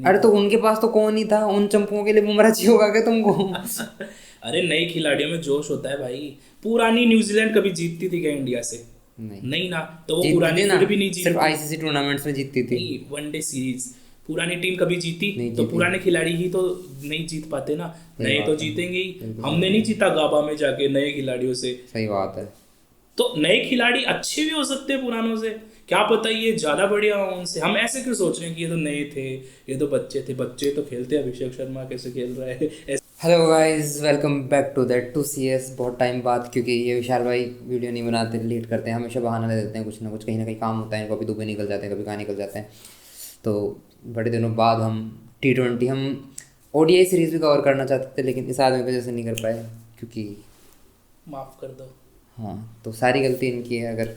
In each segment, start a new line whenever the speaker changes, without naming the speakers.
अरे तो उनके पास तो कौन ही था, उन चंपुओं के लिए बुमराह चाहिए होगा क्या तुमको?
अरे नए खिलाड़ियों में जोश होता है भाई। पुरानी न्यूजीलैंड कभी जीतती थी क्या इंडिया से?
नहीं
नहीं ना, तो वो
जीतती
पुरानी
थी ना,
फिर भी नहीं
सिर्फ
जीतती।
आईसीसी टूर्नामेंट्स में जीतती थी।
नहीं, वनडे सीरीज पुरानी टीम कभी जीती?
नहीं
तो
जीती।
पुराने खिलाड़ी ही तो नहीं जीत पाते ना।
सही
नए तो
बात है,
जीतेंगे ही।
बिल्कुल सही
हमने
बात
नहीं
है।
जीता गाबा में जाके नए खिलाड़ियों से।
सही बात है।
तो नए खिलाड़ी अच्छे भी हो सकते हैं पुरानों से, क्या पता ये ज्यादा बढ़िया हो उनसे। हम ऐसे क्यों सोच रहे हैं कि ये तो नए थे, ये तो बच्चे थे? बच्चे तो खेलते हैं, अभिषेक शर्मा कैसे खेल रहा है ऐसे।
Hello guys, welcome back to that to C S. बहुत टाइम बाद, क्योंकि ये विशाल भाई वीडियो नहीं बनाते, लेट करते हैं, हमेशा बहाना दे देते हैं, कुछ ना कहीं काम होता है इनको, कभी दुबई निकल जाते हैं, कभी कहाँ निकल जाते हैं। तो बड़े दिनों बाद हम T20, हम ओडीआई सीरीज़ भी कवर करना चाहते थे, लेकिन इस आदमी की वजह से नहीं कर पाए, क्योंकि
माफ कर दो।
हाँ, तो सारी गलती इनकी है। अगर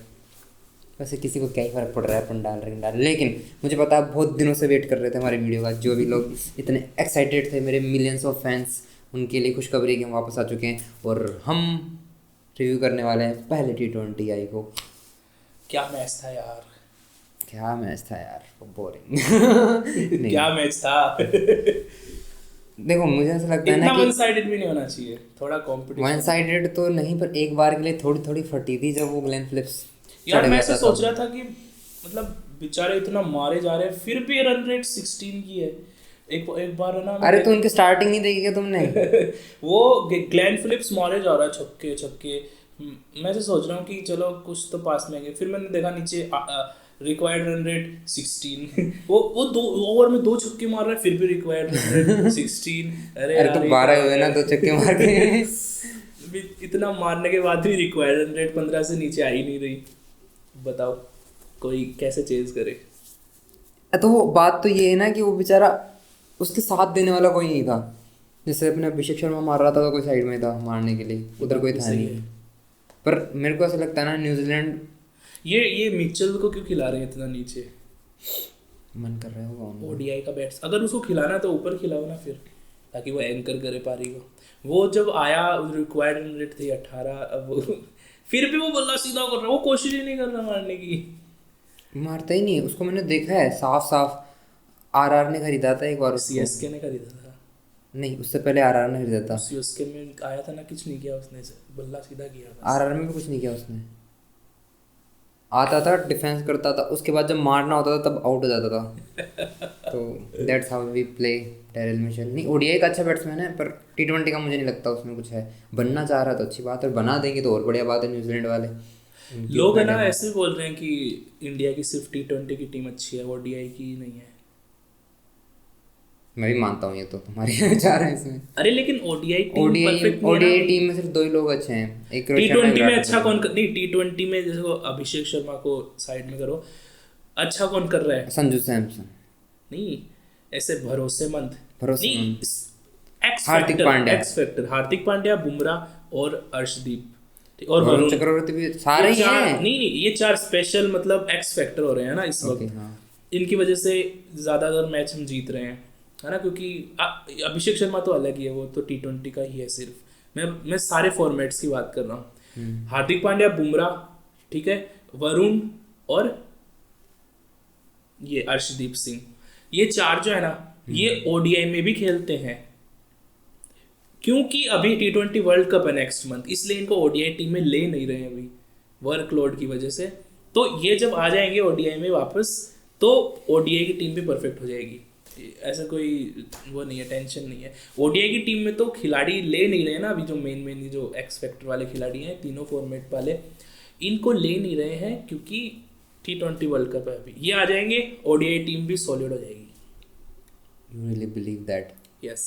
वैसे किसी को क्या ही फ़र्क पड़ रहा है अपन डाल रहे डाल, लेकिन मुझे पता है बहुत दिनों से वेट कर रहे थे हमारे वीडियो का। जो भी लोग इतने एक्साइटेड थे, मेरे मिलियंस ऑफ फैंस, उनके लिए खुशखबरी कि हम वापस आ चुके हैं और हम रिव्यू करने वाले हैं पहले T20 को।
क्या मैच था यार।
क्या मैच था यार, बोरिंग। नहीं,
क्या मैच था।
देखो मुझे ऐसा लगता है ना
इतना
कि
वन साइडेड भी नहीं होना चाहिए, थोड़ा
वन
कंपटीशन।
साइडेड तो नहीं, पर एक बार के लिए थोड़ी थोड़ी फटी थी जब वो ग्लेन फिलिप्स
यार
चढ़
मैं
गया
ऐसे
था
सोच
तब।
रहा था कि मतलब बेचारे इतना मारे जा रहे हैं फिर भी रन रेट 16 की है। एक बार है ना
अरे तो उनकी स्टार्टिंग नहीं देखी क्या तुमने?
वो ग्लेन फिलिप्स मारे जा रहा है छक्के छक्के। मैं ऐसे सोच रहा हूँ कि चलो कुछ तो पास में आएंगे, फिर मैंने देखा नीचे रिक्वायर्ड रन रेट 16। वो 2 ओवर में 2 छक्के मार रहा है फिर भी रिक्वायर्ड रन रेट 16। अरे
अरे तो
यार ये क्या
12
हो
हुए
रहा
ना, 2 छक्के मार के।
है। इतना मारने के बाद भी रिक्वायर्ड रन रेट 15 से नीचे आ ही नहीं रही। बताओ कोई कैसे चेज करे।
तो वो बात तो ये है ना कि वो बेचारा, उसके साथ देने वाला कोई नहीं था। जैसे अपने अभिषेक शर्मा मार रहा था तो कोई साइड में था मारने के लिए,
ये
उधर
बात
कोई
भी
था
सही
नहीं।
है।
पर मेरे को ऐसा लगता है ना, न्यूजीलैंड
ये मिचेल को क्यों खिला रहे हैं इतना नीचे?
मन कर रहा होगा उनको।
ओडीआई का बैट्स अगर उसको खिलाना है तो ऊपर खिलाओ ना फिर, ताकि वो एंकर करे पारी को। वो जब आया रिक्वायर्ड रन रेट थी 18, अब फिर भी वो बल्ला सीधा कर रहा है, वो कोशिश ही नहीं कर रहा मारने की।
मारता ही नहीं है उसको, मैंने देखा है साफ साफ। आरआर ने खरीदा था एक बार उसको।
सीएसके ने खरीदा था।
नहीं, उससे पहले आरआर ने खरीदा था।
सीएसके में आया था ना, कुछ नहीं किया उसने, बल्ला सीधा किया बस।
आरआर में भी कुछ नहीं किया उसने। आता था, डिफेंस करता था, उसके बाद जब मारना होता था तब आउट हो जाता था। तो that's how we play. Daryl Mitchell नहीं, ओडीआई का अच्छा बैट्समैन है, पर T20 का मुझे नहीं लगता उसमें कुछ है। बनना चाह रहा तो अच्छी बात है, बना देंगे तो और बढ़िया बात है। न्यूजीलैंड वाले, उनकी
लोग
उतना
है ना
डेवलप।
ऐसे बोल रहे हैं कि इंडिया की सिर्फ T20 की टीम अच्छी है, ओडीआई की नहीं है।
मैं भी मानता हूँ, ये तो तुम्हारे विचार है इसमें।
अरे लेकिन ओडीआई टीम
ओडीआई
परफेक्ट नहीं है ना।
ओडीआई टीम में सिर्फ 2 ही लोग अच्छे हैं, एक रोहित
टी
शर्मा, एक
ट्वेंटी में
विराट
अच्छा
कोहली।
नहीं, T20 में जैसे वो अभिषेक शर्मा को साइड में करो, अच्छा कौन कर रहा है?
संजू सैमसन,
नहीं, ऐसे भरोसेमंद नहीं।
भरोसेमंद।
एक्स
हार्दिक
factor,
Pandya,
x factor Hardik Pandya, Bumrah और अर्शदीप, ठीक, और
वरुण
वरुण।
चक्रवर्ती भी सारे
ये
ही
चार
हैं।
नहीं नहीं, ये 4 स्पेशल मतलब एक्स फैक्टर हो रहे हैं ना इस
ओके,
वक्त।
हाँ।
इनकी वजह से ज़्यादातर मैच हम जीत रहे हैं, है ना, क्योंकि अभिषेक शर्मा तो अलग ही है, वो तो T20 का ही है सिर्फ। मैं सारे फॉर्मेट्स की बात कर रहा हूँ। हार्दिक पांड्या, बुमराह, ठीक है, वरुण और ये अर्शदीप सिंह, ये 4 जो है ना, ये ओडीआई में भी खेलते हैं, क्योंकि अभी T20 वर्ल्ड कप है नेक्स्ट मंथ, इसलिए इनको ओडीआई टीम में ले नहीं रहे हैं अभी वर्कलोड की वजह से। तो ये जब आ जाएंगे ओडीआई में वापस, तो ओडीआई की टीम भी परफेक्ट हो जाएगी। ऐसा कोई वो नहीं है, टेंशन नहीं है। ओडीआई की टीम में तो खिलाड़ी ले नहीं रहे हैं ना अभी, जो मेन जो एक्स फैक्टर वाले खिलाड़ी हैं, तीनों फॉर्मेट वाले, इनको ले नहीं रहे हैं क्योंकि T20 वर्ल्ड कप है अभी। ये आ जाएंगे, ओडीआई टीम भी सॉलिड हो जाएगी।
You really believe that?
Yes.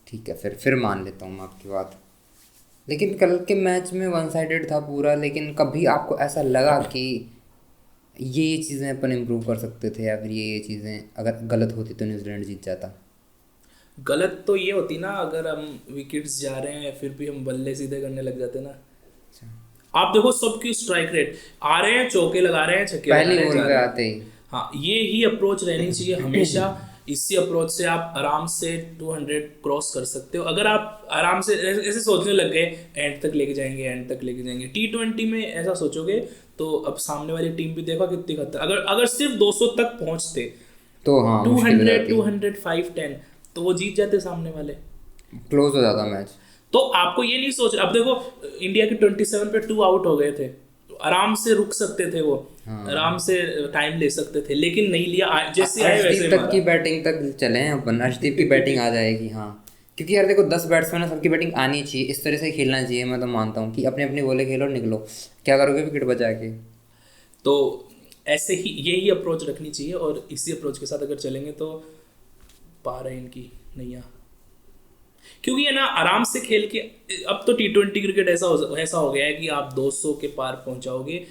ठीक है, फिर मान लेता हूँ मैं आपकी बात। लेकिन कल के मैच में वन साइडेड था पूरा, लेकिन कभी आपको ऐसा लगा कि ये चीज़ें अपन इम्प्रूव कर सकते थे, या फिर ये चीज़ें अगर गलत होती तो न्यूजीलैंड जीत जाता?
गलत तो ये होती ना, अगर हम विकेट्स जा रहे हैं फिर भी हम बल्ले सीधे करने लग जाते ना। आप देखो सबकी स्ट्राइक रेट, आ रहे हैं चौके लगा रहे हैं, छक्के लगा
पहली
रहे हैं,
बॉल
जा
पे
रहे हैं।
आते ही।
हाँ, ये ही अप्रोच रहनी चाहिए हमेशा। इसी अप्रोच से आप आराम से 200 क्रॉस कर सकते हो, अगर आप आराम से ऐसे सोचने लग गए एंड तक लेके जाएंगे, एंड तक लेके जाएंगे। T20 में ऐसा सोचोगे तो अब सामने वाली टीम भी देखो कितनी खतर, अगर अगर सिर्फ 200 तक पहुंचते
तो हाँ मुश्किल हो
200
जाती,
200 510 तो वो जीत जाते सामने वाले।
क्लोज हो जाता मैच।
तो आपको ये नहीं सोच, अब देखो इंडिया के 27 पे 2 आउट हो गए थे, तो आराम से रुक सकते थे वो, आराम से टाइम ले सकते थे, लेकिन नहीं लिया, जैसे आए वैसे
अर्शदीप तक की
मारा।
बैटिंग तक चले हैं अपन, अर्शदीप की बैटिंग आ जाएगी हाँ। क्योंकि यार देखो 10 बैट्समैन है, सबकी बैटिंग आनी चाहिए, इस तरह से खेलना चाहिए। मैं तो मानता हूँ कि अपने अपने बोले खेलो और निकलो, क्या करोगे विकेट बचा के।
तो ऐसे ही यही अप्रोच रखनी चाहिए, और इसी अप्रोच के साथ अगर चलेंगे तो पार है इनकी नैया। क्योंकि है ना आराम से खेल के, अब तो T20 क्रिकेट ऐसा हो गया है कि आप 200 के पार पहुंचाओगे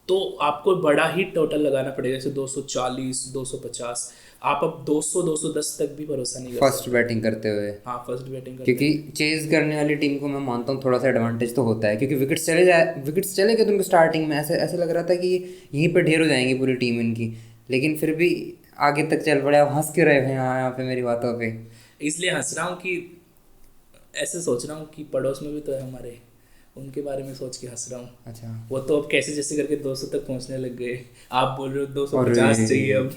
तो आपको बड़ा ही टोटल लगाना पड़ेगा, जैसे 240 250। आप अब 200 210 तक भी भरोसा नहीं कर
फर्स्ट
सकते।
बैटिंग करते हुए,
हाँ फर्स्ट बैटिंग करते
क्योंकि चेज करने वाली टीम को मैं मानता हूँ थोड़ा सा एडवांटेज तो होता है, क्योंकि विकेट्स चले गए तो उनको स्टार्टिंग में ऐसे ऐसे लग रहा था कि यहीं पे ढेर हो जाएंगी पूरी टीम इनकी, लेकिन फिर भी आगे तक चल पड़े। आप हंस क्यों रहे हैं यहाँ पे मेरी बातों पे?
इसलिए हंस रहा हूँ कि ऐसे सोच रहा हूँ कि पड़ोस में भी तो है हमारे, उनके बारे में सोच के हंस रहा हूँ।
अच्छा,
वो तो अब कैसे जैसे करके 200 तक पहुंचने लग गए, आप बोल रहे हो
और
250 चाहिए अब।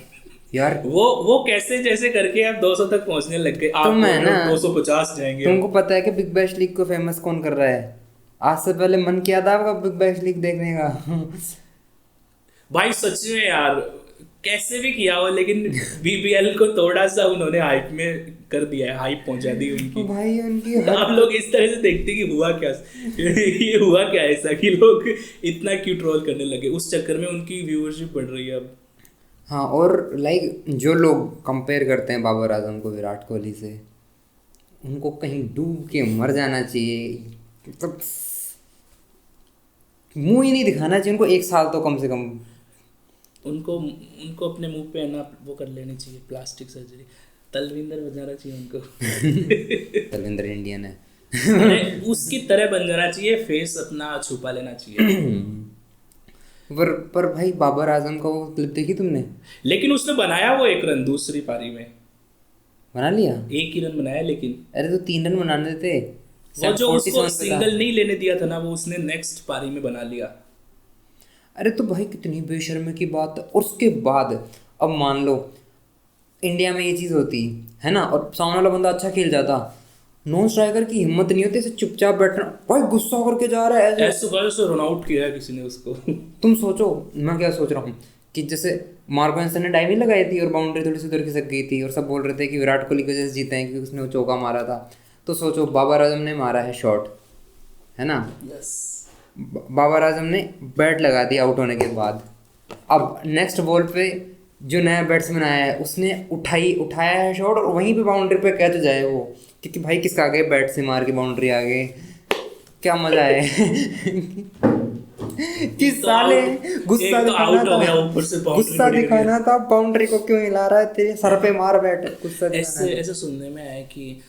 यार
वो कैसे जैसे करके आप 200 तक पहुंचने लग गए, आप
तो
बोल
मैं
रहे
ना,
हो 250 जाएंगे अब।
तुमको पता है कि बिग बैश लीग को फेमस कौन कर रहा है? आज से पहले मन किया था आपका बिग बैश लीग देखने का?
भाई सच में यार, कैसे भी किया हो, लेकिन BBL को थोड़ा सा उन्होंने हाइप में कर दिया है, हाइप पहुंचा दी उनकी।
भाई उनकी
आप लोग इस तरह से देखते कि हुआ क्या, ये हुआ क्या ऐसा कि लोग इतना क्यों ट्रोल करने लगे, उस चक्कर में उनकी व्यूअरशिप बढ़ रही है अब।
हाँ, और लाइक जो लोग कंपेयर करते हैं बाबर आजम को विराट कोहली से, उनको कहीं डूब के मर जाना चाहिए। मतलब मुंह ही नहीं दिखाना चाहिए उनको, एक साल तो कम से कम।
उनको अपने मुंह पे है ना वो कर लेनी चाहिए, प्लास्टिक सर्जरी, तलविंदर बन जाना चाहिए उनको।
तलविंदर इंडियन है।
अरे उसकी तरह बन जाना चाहिए, फेस अपना छुपा लेना चाहिए।
पर भाई बाबर आजम का वो क्लिप देखी तुमने?
लेकिन उसने बनाया वो 1 रन दूसरी पारी में,
बना लिया?
1 ही रन बनाया लेकिन।
अरे तो 3 रन बनाने थे,
वो जो
47
उसको
पे था।
सिंगल नहीं लेने दिया था ना, वो उसने नेक्स्ट पारी में बना लिया।
अरे तो भाई कितनी बेशर्मी की बात है। और उसके बाद अब मान लो इंडिया में ये चीज़ होती है ना, और सामने वाला बंदा अच्छा खेल जाता, नॉन स्ट्राइकर की हिम्मत नहीं होती ऐसे चुपचाप बैठना, भाई गुस्सा करके जा रहा है ऐसे।
ऐसे वजह रन आउट किया है किसी ने उसको।
तुम सोचो मैं क्या सोच रहा हूँ कि जैसे मार्को एंसन ने डाइव नहीं लगाई थी और बाउंड्री थोड़ी सी उधर खिसक गई थी, और सब बोल रहे थे कि विराट कोहली की वजह से जीते हैं क्योंकि उसने वो चौका मारा था। तो सोचो बाबर आजम ने मारा है शॉट, है ना,
यस।
बाबर आजम ने बैट लगा दी आउट होने के बाद। अब नेक्स्ट बॉल पे जो नया बैट्समैन आया है उसने उठाया है शॉट, और वहीं पे बाउंड्री पे कैच हो जाए वो, क्योंकि भाई किसका आगे बैट से मार के बाउंड्री आ गए, क्या मजा है। कि साले गुस्सा दिखाना था, गुस्सा दिखाना था, बाउंड्री को क्यों हिला रहा है, तेरे सर पे मार बैट, गुस्सा दिखाना है।
ऐसे सुनने में आया कि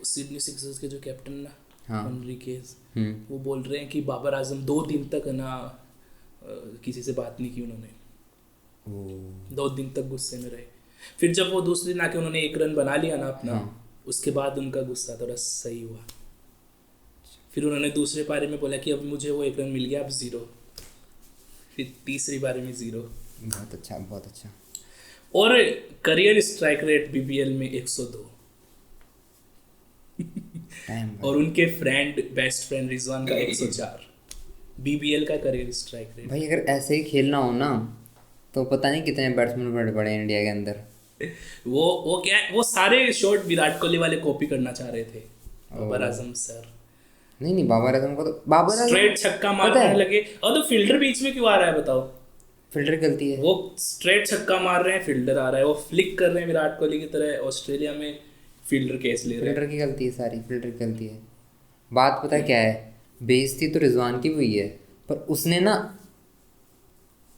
सिडनी सिक्सर्स के जो कैप्टन ना,
हाँ।
एनरिकेज, वो बोल रहे हैं कि बाबर आजम 2 दिन तक है ना किसी से बात नहीं की उन्होंने, 2 दिन तक गुस्से में रहे। फिर जब वो दूसरे दिन आके उन्होंने 1 रन बना लिया ना अपना, उसके बाद उनका गुस्सा थोड़ा सही हुआ। फिर उन्होंने दूसरे पारी में बोला कि अब मुझे वो 1 रन मिल गया, अब 0। फिर तीसरी पारी में 0।
बहुत अच्छा, बहुत अच्छा।
और करियर स्ट्राइक रेट BBL में 102। और उनके बेस्ट फ्रेंड रिजवान का 104। BBL का करियर स्ट्राइक रेट।
भाई अगर ऐसे ही खेलना हो ना तो पता नहीं कितने बैट्समैन बड़े बड़े हैं इंडिया के अंदर।
वो क्या है, वो सारे शॉट विराट कोहली वाले कॉपी करना चाह रहे थे, बाबर आजम सर।
नहीं बाबर आजम को तो बाबर आजम
स्ट्रेट छक्का मारने लगे, और तो फील्डर बीच में क्यों आ रहा है बताओ?
फील्डर गलती है।
वो स्ट्रेट छक्का मार रहे हैं, फील्डर आ रहा है, वो फ्लिक कर रहे हैं विराट कोहली की तरह, ऑस्ट्रेलिया में फील्डर कैच ले रहे हैं।
फील्डर की गलती है, सारी फील्डर की गलती है। बात पता है क्या है, बेइज्जती तो रिजवान की हुई है, पर उसने ना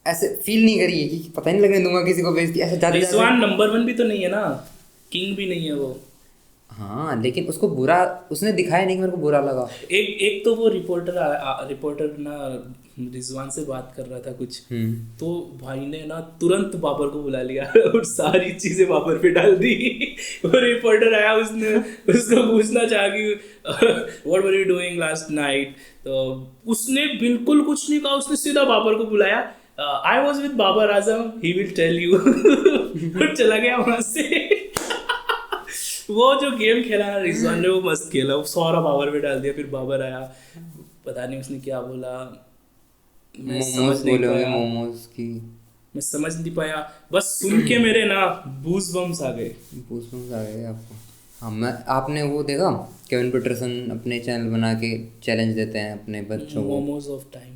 ऐसे फील नहीं करी है कि पता नहीं लगने दूंगा किसी को बेइज्जती, ऐसे ज्यादा।
रिजवान नंबर 1 भी तो नहीं है ना, किंग भी नहीं है वो।
हाँ लेकिन उसको बुरा उसने दिखाया नहीं कि मेरे को बुरा लगा।
एक तो वो रिपोर्टर ना रिजवान से बात कर रहा था कुछ, तो भाई ने ना तुरंत बाबर को बुला लिया और सारी चीजें बाबर पे डाल दी। वो रिपोर्टर आया, उसने उसको पूछना चाहा कि what were you doing last night, तो उसने बिल्कुल कुछ नहीं कहा, उसने सीधा बाबर को बुलाया, I was with Babar Azam, he will tell you. और चला गया वहां से। वो जो गेम खेला ना रिजवान ने, वो मस्त खेला, वो सारा बाबर पे डाल दिया, फिर बाबर आया, पता नहीं उसने क्या बोला, मैं समझ
मोमोज
नहीं
बोले होंगे,
पाया,
मोमोज की।
मैं समझ नहीं पाया, बस सुन के मेरे ना बूज बम्स आ गए।
गूज़बम्स आ गए आपको? हाँ, मैं आपने वो देखा केविन पीटरसन अपने चैनल बना के चैलेंज देते हैं अपने बच्चों को,
मोमोज ऑफ टाइम,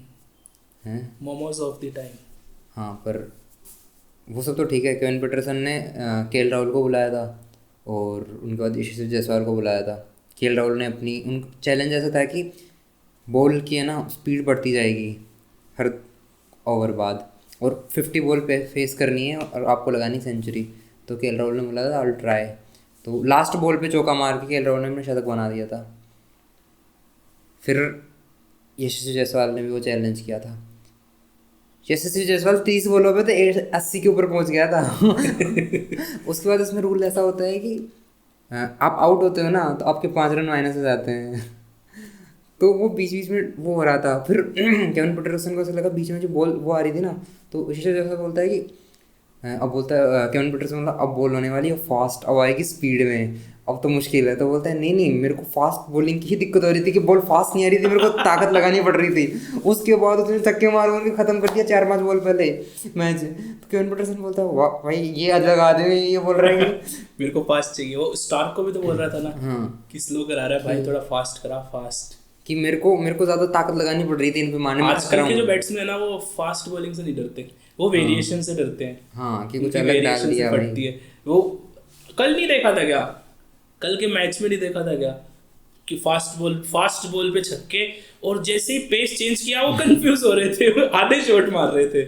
हैं?
Momos of the time.
हाँ, पर वो सब तो ठीक है। केविन पीटरसन ने केएल राहुल को बुलाया था और उनके बाद यशस्वी जायसवाल को बुलाया था। केएल राहुल ने अपनी उन चैलेंज ऐसा था कि बॉल की है ना स्पीड बढ़ती जाएगी हर ओवर बाद, और 50 बॉल पे फेस करनी है और आपको लगानी सेंचुरी। तो केएल राहुल ने बोला था आई विल ट्राई, तो लास्ट बॉल पे चौका मार के केएल राहुल ने अपने शतक बना दिया था। फिर यशस्वी जायसवाल ने भी वो चैलेंज किया था। यशस्वी जायसवाल 30 बॉलों पे तो 80 के ऊपर पहुंच गया था। उसके बाद उसमें रूल ऐसा होता है कि आप आउट होते हो ना तो आपके 5 रन माइनस हो जाते हैं। तो वो बीच बीच में वो हो रहा था। फिर केविन पीटरसन को ऐसा लगा बीच में जो बॉल वो आ रही थी ना, तो यशस्वी जायसवाल बोलता है कि अब बोलता है केविन पीटरसन बोला अब बॉल होने वाली है फास्ट, अब आएगी स्पीड में, अब तो मुश्किल है। तो बोलता है नहीं मेरे को फास्ट बॉलिंग की ही दिक्कत हो रही थी कि बॉल फास्ट नहीं आ रही थी, मेरे को ताकत लगानी पड़ रही थी। उसके बाद उसने छक्के मार के खत्म कर दिया 4-5 बॉल पहले मैच। तो केविन पीटरसन बोलता है वाह भाई ये अलग आदमी ये बोल रहे हैं कि
मेरे को फास्ट चाहिए। वो स्टार्क को भी तो बोल रहा था ना
हाँ
कि स्लो करा रहा है भाई, थोड़ा फास्ट करा, फास्ट।
कि मेरे को ज़्यादा ताकत लगानी पड़ रही थी इन पे मारने में।
आजकल के जो बैट्समैन है ना वो फास्ट बॉलिंग से नहीं डरते, वो वेरिएशन से डरते हैं।
हाँ कि कुछ
उनकी
अलग डाल
variation से
दिया
फटती
भाई।
है। वो कल नहीं देखा था क्या, कल के मैच में नहीं देखा था क्या कि फास्ट बॉल पे छक्के, और जैसे ही पेस चेंज किया वो कंफ्यूज हो रहे थे, वो आधे शॉट मार रहे थे।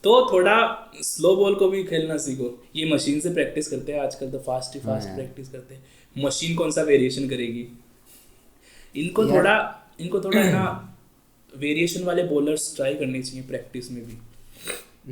तो थोड़ा स्लो बॉल को भी खेलना सीखो। ये मशीन से प्रैक्टिस करते हैं आजकल, तो फास्ट ही फास्ट प्रैक्टिस करते हैं। मशीन कौन सा वेरिएशन करेगी? इनको थोड़ा है ना वेरिएशन वाले बॉलर्स ट्राई करने चाहिए प्रैक्टिस में भी।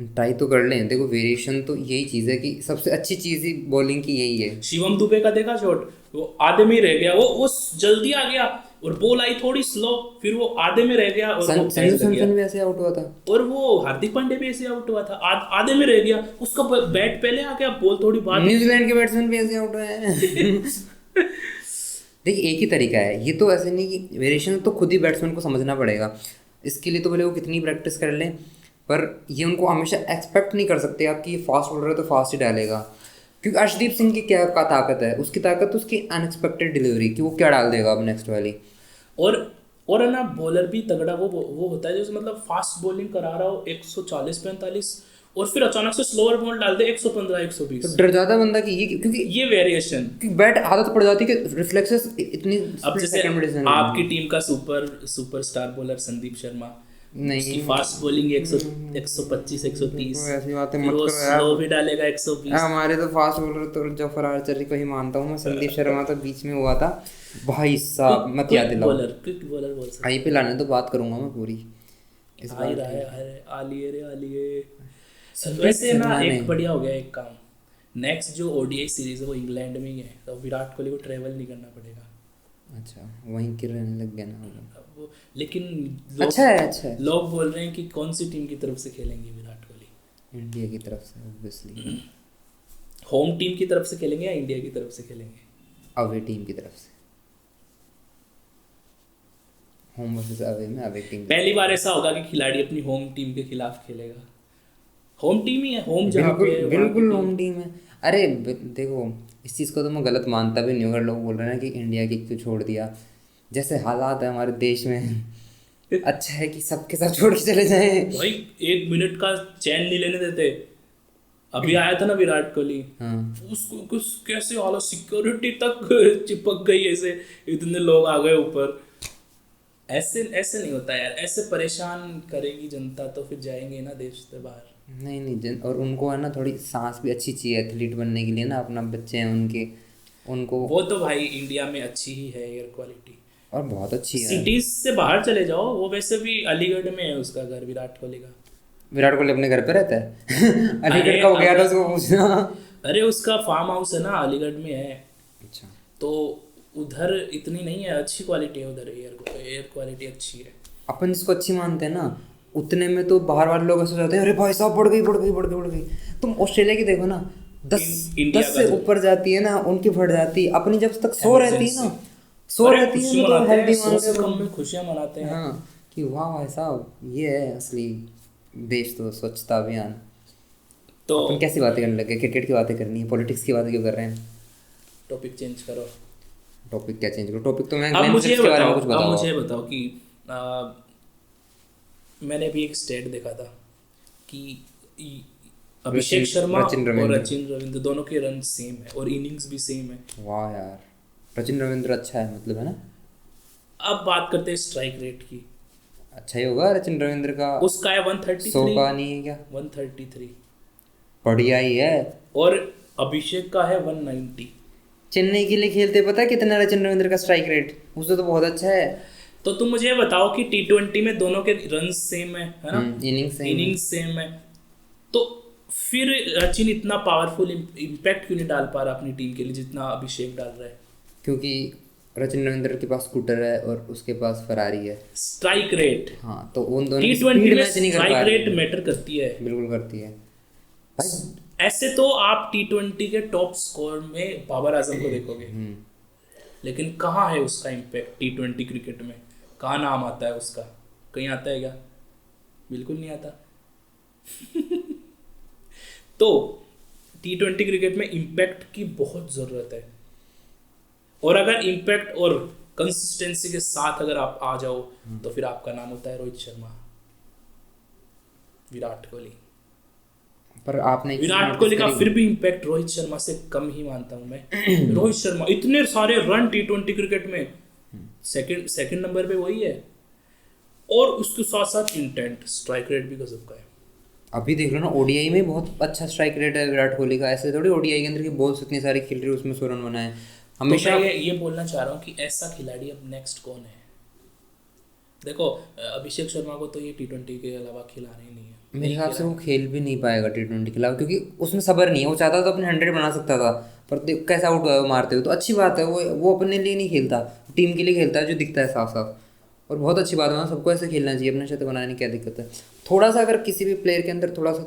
ट्राई तो कर लें, देखो वेरिएशन तो यही चीज़ है कि सबसे अच्छी चीज़ ही बॉलिंग की यही है।
शिवम दुबे का देखा शॉट, वो आधे में ही रह गया, वो जल्दी आ गया और बॉल आई थोड़ी स्लो, फिर वो आधे में रह गया और वो
संजू
पैच लग गया।
सैमसन भी ऐसे आउट हुआ था।
और वो हार्दिक पांड्या भी ऐसे आउट हुआ था, आधे में रह गया, उसका बैट पहले आ गया, बॉल थोड़ी बाद।
न्यूजीलैंड के बैट्समैन भी ऐसे आउट हुए हैं। देखिए एक ही तरीका है, ये तो ऐसे नहीं कि वेरिएशन तो खुद ही बैट्समैन को समझना पड़ेगा। इसके लिए तो भले वो कितनी प्रैक्टिस कर लें, पर ये उनको हमेशा एक्सपेक्ट नहीं कर सकते आप कि ये फास्ट बॉलर है तो फास्ट ही डालेगा। क्योंकि अर्शदीप सिंह की क्या का ताकत है, उसकी ताकत तो उसकी अनएक्सपेक्टेड डिलीवरी कि वो क्या डाल देगा अब नेक्स्ट वाली।
और है ना बॉलर भी तगड़ा वो होता है जो मतलब फास्ट बॉलिंग करा रहा हो 140-145 और फिर अचानक से स्लोअर बॉल डाल दे 115-120,
तो डर जाता है बंदा कि ये क्योंकि
ये वेरिएशन
बैट आदत पड़ जाती है कि रिफ्लेक्सेस इतनी
अब जैसे आपकी टीम का सुपरस्टार बॉलर संदीप शर्मा,
नहीं
उसकी फास्ट बॉलिंग 125-130,
ऐसी बातें
फिर
मत
वो
करो यार।
स्लो भी डालेगा 120।
हमारे तो फास्ट बॉलर तो जफर आर्चरी को ही मानता हूँ मैं। संदीप शर्मा तो बीच में हुआ था भाई साहब, मत याद दिलाओ।
क्विक बॉलर बोल सकते
आईपीएल आने तो बात करूंगा मैं पूरी इस
आ
बार।
ही रहा है, आलिए। वैसे ना एक बढ़िया हो गया एक काम, नेक्स्ट जो ओडीआई सीरीज है वो इंग्लैंड में ही है, तो विराट कोहली को ट्रेवल नहीं करना पड़ेगा।
अच्छा वहीं के रहने लग गया ना
वो लेकिन
अच्छा है।
लोग बोल रहे हैं कि कौन सी टीम की तरफ से खेलेंगे विराट कोहली?
इंडिया की तरफ से ऑब्वियसली।
होम टीम की तरफ से खेलेंगे या इंडिया की तरफ से खेलेंगे?
अवे टीम की तरफ से। होम वर्सेस अवे में अवे टीम।
पहली बार ऐसा होगा कि खिलाड़ी अपनी होम टीम के खिलाफ खेलेगा। होम टीम ही है, होम जहाँ पे है
बिल्कुल होम टीम है। अरे देखो इस चीज़ को तो मैं गलत मानता भी नहीं हूँ अगर लोग बोल रहे हैं कि इंडिया की क्यों छोड़ दिया। जैसे हालात है हमारे देश में, अच्छा है कि सबके साथ छोड़ के चले जाएं।
भाई 1 मिनट का चैन नहीं लेने देते। अभी आया था ना विराट कोहली,
हाँ
उसको कुछ कैसे वाला सिक्योरिटी तक चिपक गई, ऐसे इतने लोग आ गए ऊपर। ऐसे नहीं होता यार, ऐसे परेशान करेगी जनता तो फिर जाएंगे ना देश से बाहर।
नहीं और उनको है ना थोड़ी सांस भी अच्छी चाहिए एथलीट बनने के लिए ना, अपना बच्चे हैं उनको
वो तो भाई इंडिया में अच्छी ही है एयर क्वालिटी,
और बहुत अच्छी है।
सिटीज से बाहर चले जाओ, वो वैसे भी अलीगढ़ में है उसका घर, विराट कोहली का।
विराट कोहली अपने घर पे रहता है। अलीगढ़ कब गया था उसको पूछना।
अरे उसका फार्म हाउस है ना अलीगढ़ में है।
अच्छा
तो उधर इतनी नहीं है, अच्छी क्वालिटी है उधर, एयर क्वालिटी अच्छी है।
अपन जिसको अच्छी मानते हैं ना उतने में तो बाहर वाले लोग ऐसे जाते हैं, अरे भाई साहब बढ़ गई। तुम ऑस्ट्रेलिया की देखो ना, 10 से ऊपर जाती है ना उनकी फट जाती है, अपनी जब तक 100 रहती है ना, 100 रहती है ना, तो हेल्दी मानते
कम में खुशियां मनाते हैं।
हाँ कि वाह भाई साहब ये है असली देश, तो स्वच्छता अभियान।
तो
अपन कैसी बातें करने लगे, क्रिकेट की बातें करनी है, पॉलिटिक्स की बातें क्यों कर रहे हैं?
टॉपिक चेंज करो।
टॉपिक क्या चेंज करो? टॉपिक तो मैं
अब मुझे
के बारे में कुछ
बताओ, अब
बताओ।
मुझे बताओ कि मैंने अभी एक स्टेट देखा था कि अभिषेक शर्मा और रचिन रविंद्र दोनों के रन सेम है और इनिंग्स भी सेम है।
वाह यार, रचिन रविंद्र अच्छा है मतलब, है ना?
अब बात करते हैं स्ट्राइक रेट की।
अच्छा ही होगा रचिन रविंद्र का,
उसका है 133,
100 का नहीं है क्या?
133
बढ़िया ही है।
और अभिषेक का है 190।
चेन्नई के लिए खेलते, पता है कितना रचिन रविंद्र का स्ट्राइक रेट? उससे तो बहुत अच्छा है।
तो तुम मुझे ये बताओ कि T20 में दोनों के रन सेम है ना?
इनिंग्स
सेम है, तो फिर रचिन इतना पावरफुल इम्पैक्ट क्यों नहीं डाल पा रहा अपनी टीम के लिए जितना अभिषेक डाल रहा है?
क्योंकि रचिन रविंद्र के पास स्कूटर है और उसके पास फरारी है।
स्ट्राइक रेट,
हाँ, तो उन दोनों की
T20
स्पीड
में
मैच नहीं कर पा
स्ट्राइक
रहे।
रेट मैटर करती है।
बिल्कुल करती है भाई।
ऐसे तो आप T20 के टॉप स्कोर में बाबर आजम को देखोगे, लेकिन कहाँ है उसका इम्पैक्ट T20 क्रिकेट में? कहाँ नाम आता है उसका? कहीं आता है क्या? बिल्कुल नहीं आता। तो T20 क्रिकेट में इम्पैक्ट की बहुत ज़रूरत है, और अगर इम्पैक्ट और कंसिस्टेंसी के साथ अगर आप आ जाओ तो फिर आपका नाम होता है रोहित शर्मा, विराट कोहली।
पर आपने
विराट कोहली का फिर भी इम्पैक्ट रोहित शर्मा से कम ही मानता हूं मैं। रोहित शर्मा इतने सारे रन T20 क्रिकेट में सेकंड नंबर पे वही है, और उसके साथ साथ इंटेंट, स्ट्राइक रेट भी गजब का है।
अभी देख लो ना, ओडीआई में बहुत अच्छा स्ट्राइक रेट है विराट कोहली का। ऐसे थोड़ी ओडीआई के अंदर की बॉल्स इतनी सारी खेल रही है, उसमें 100 रन बनाए हमेशा।
तो मैं ये बोलना चाह रहा हूँ कि ऐसा खिलाड़ी अब नेक्स्ट कौन है? देखो अभिषेक शर्मा को तो ये T20 के अलावा खिलाना ही नहीं है
मेरे हिसाब से। वो खेल भी नहीं पाएगा T20 के अलावा, क्योंकि उसमें सब्र नहीं है। वो चाहता तो अपने 100 बना सकता था, पर कैसा आउट हुआ वो मारते हुए। तो अच्छी बात है, वो अपने लिए नहीं खेलता, टीम के लिए खेलता है, जो दिखता है साफ साफ। और बहुत अच्छी बात है ना, सबको ऐसे खेलना चाहिए, अपने शत बनाने की क्या दिक्कत है? थोड़ा सा अगर किसी भी प्लेयर के अंदर थोड़ा सा,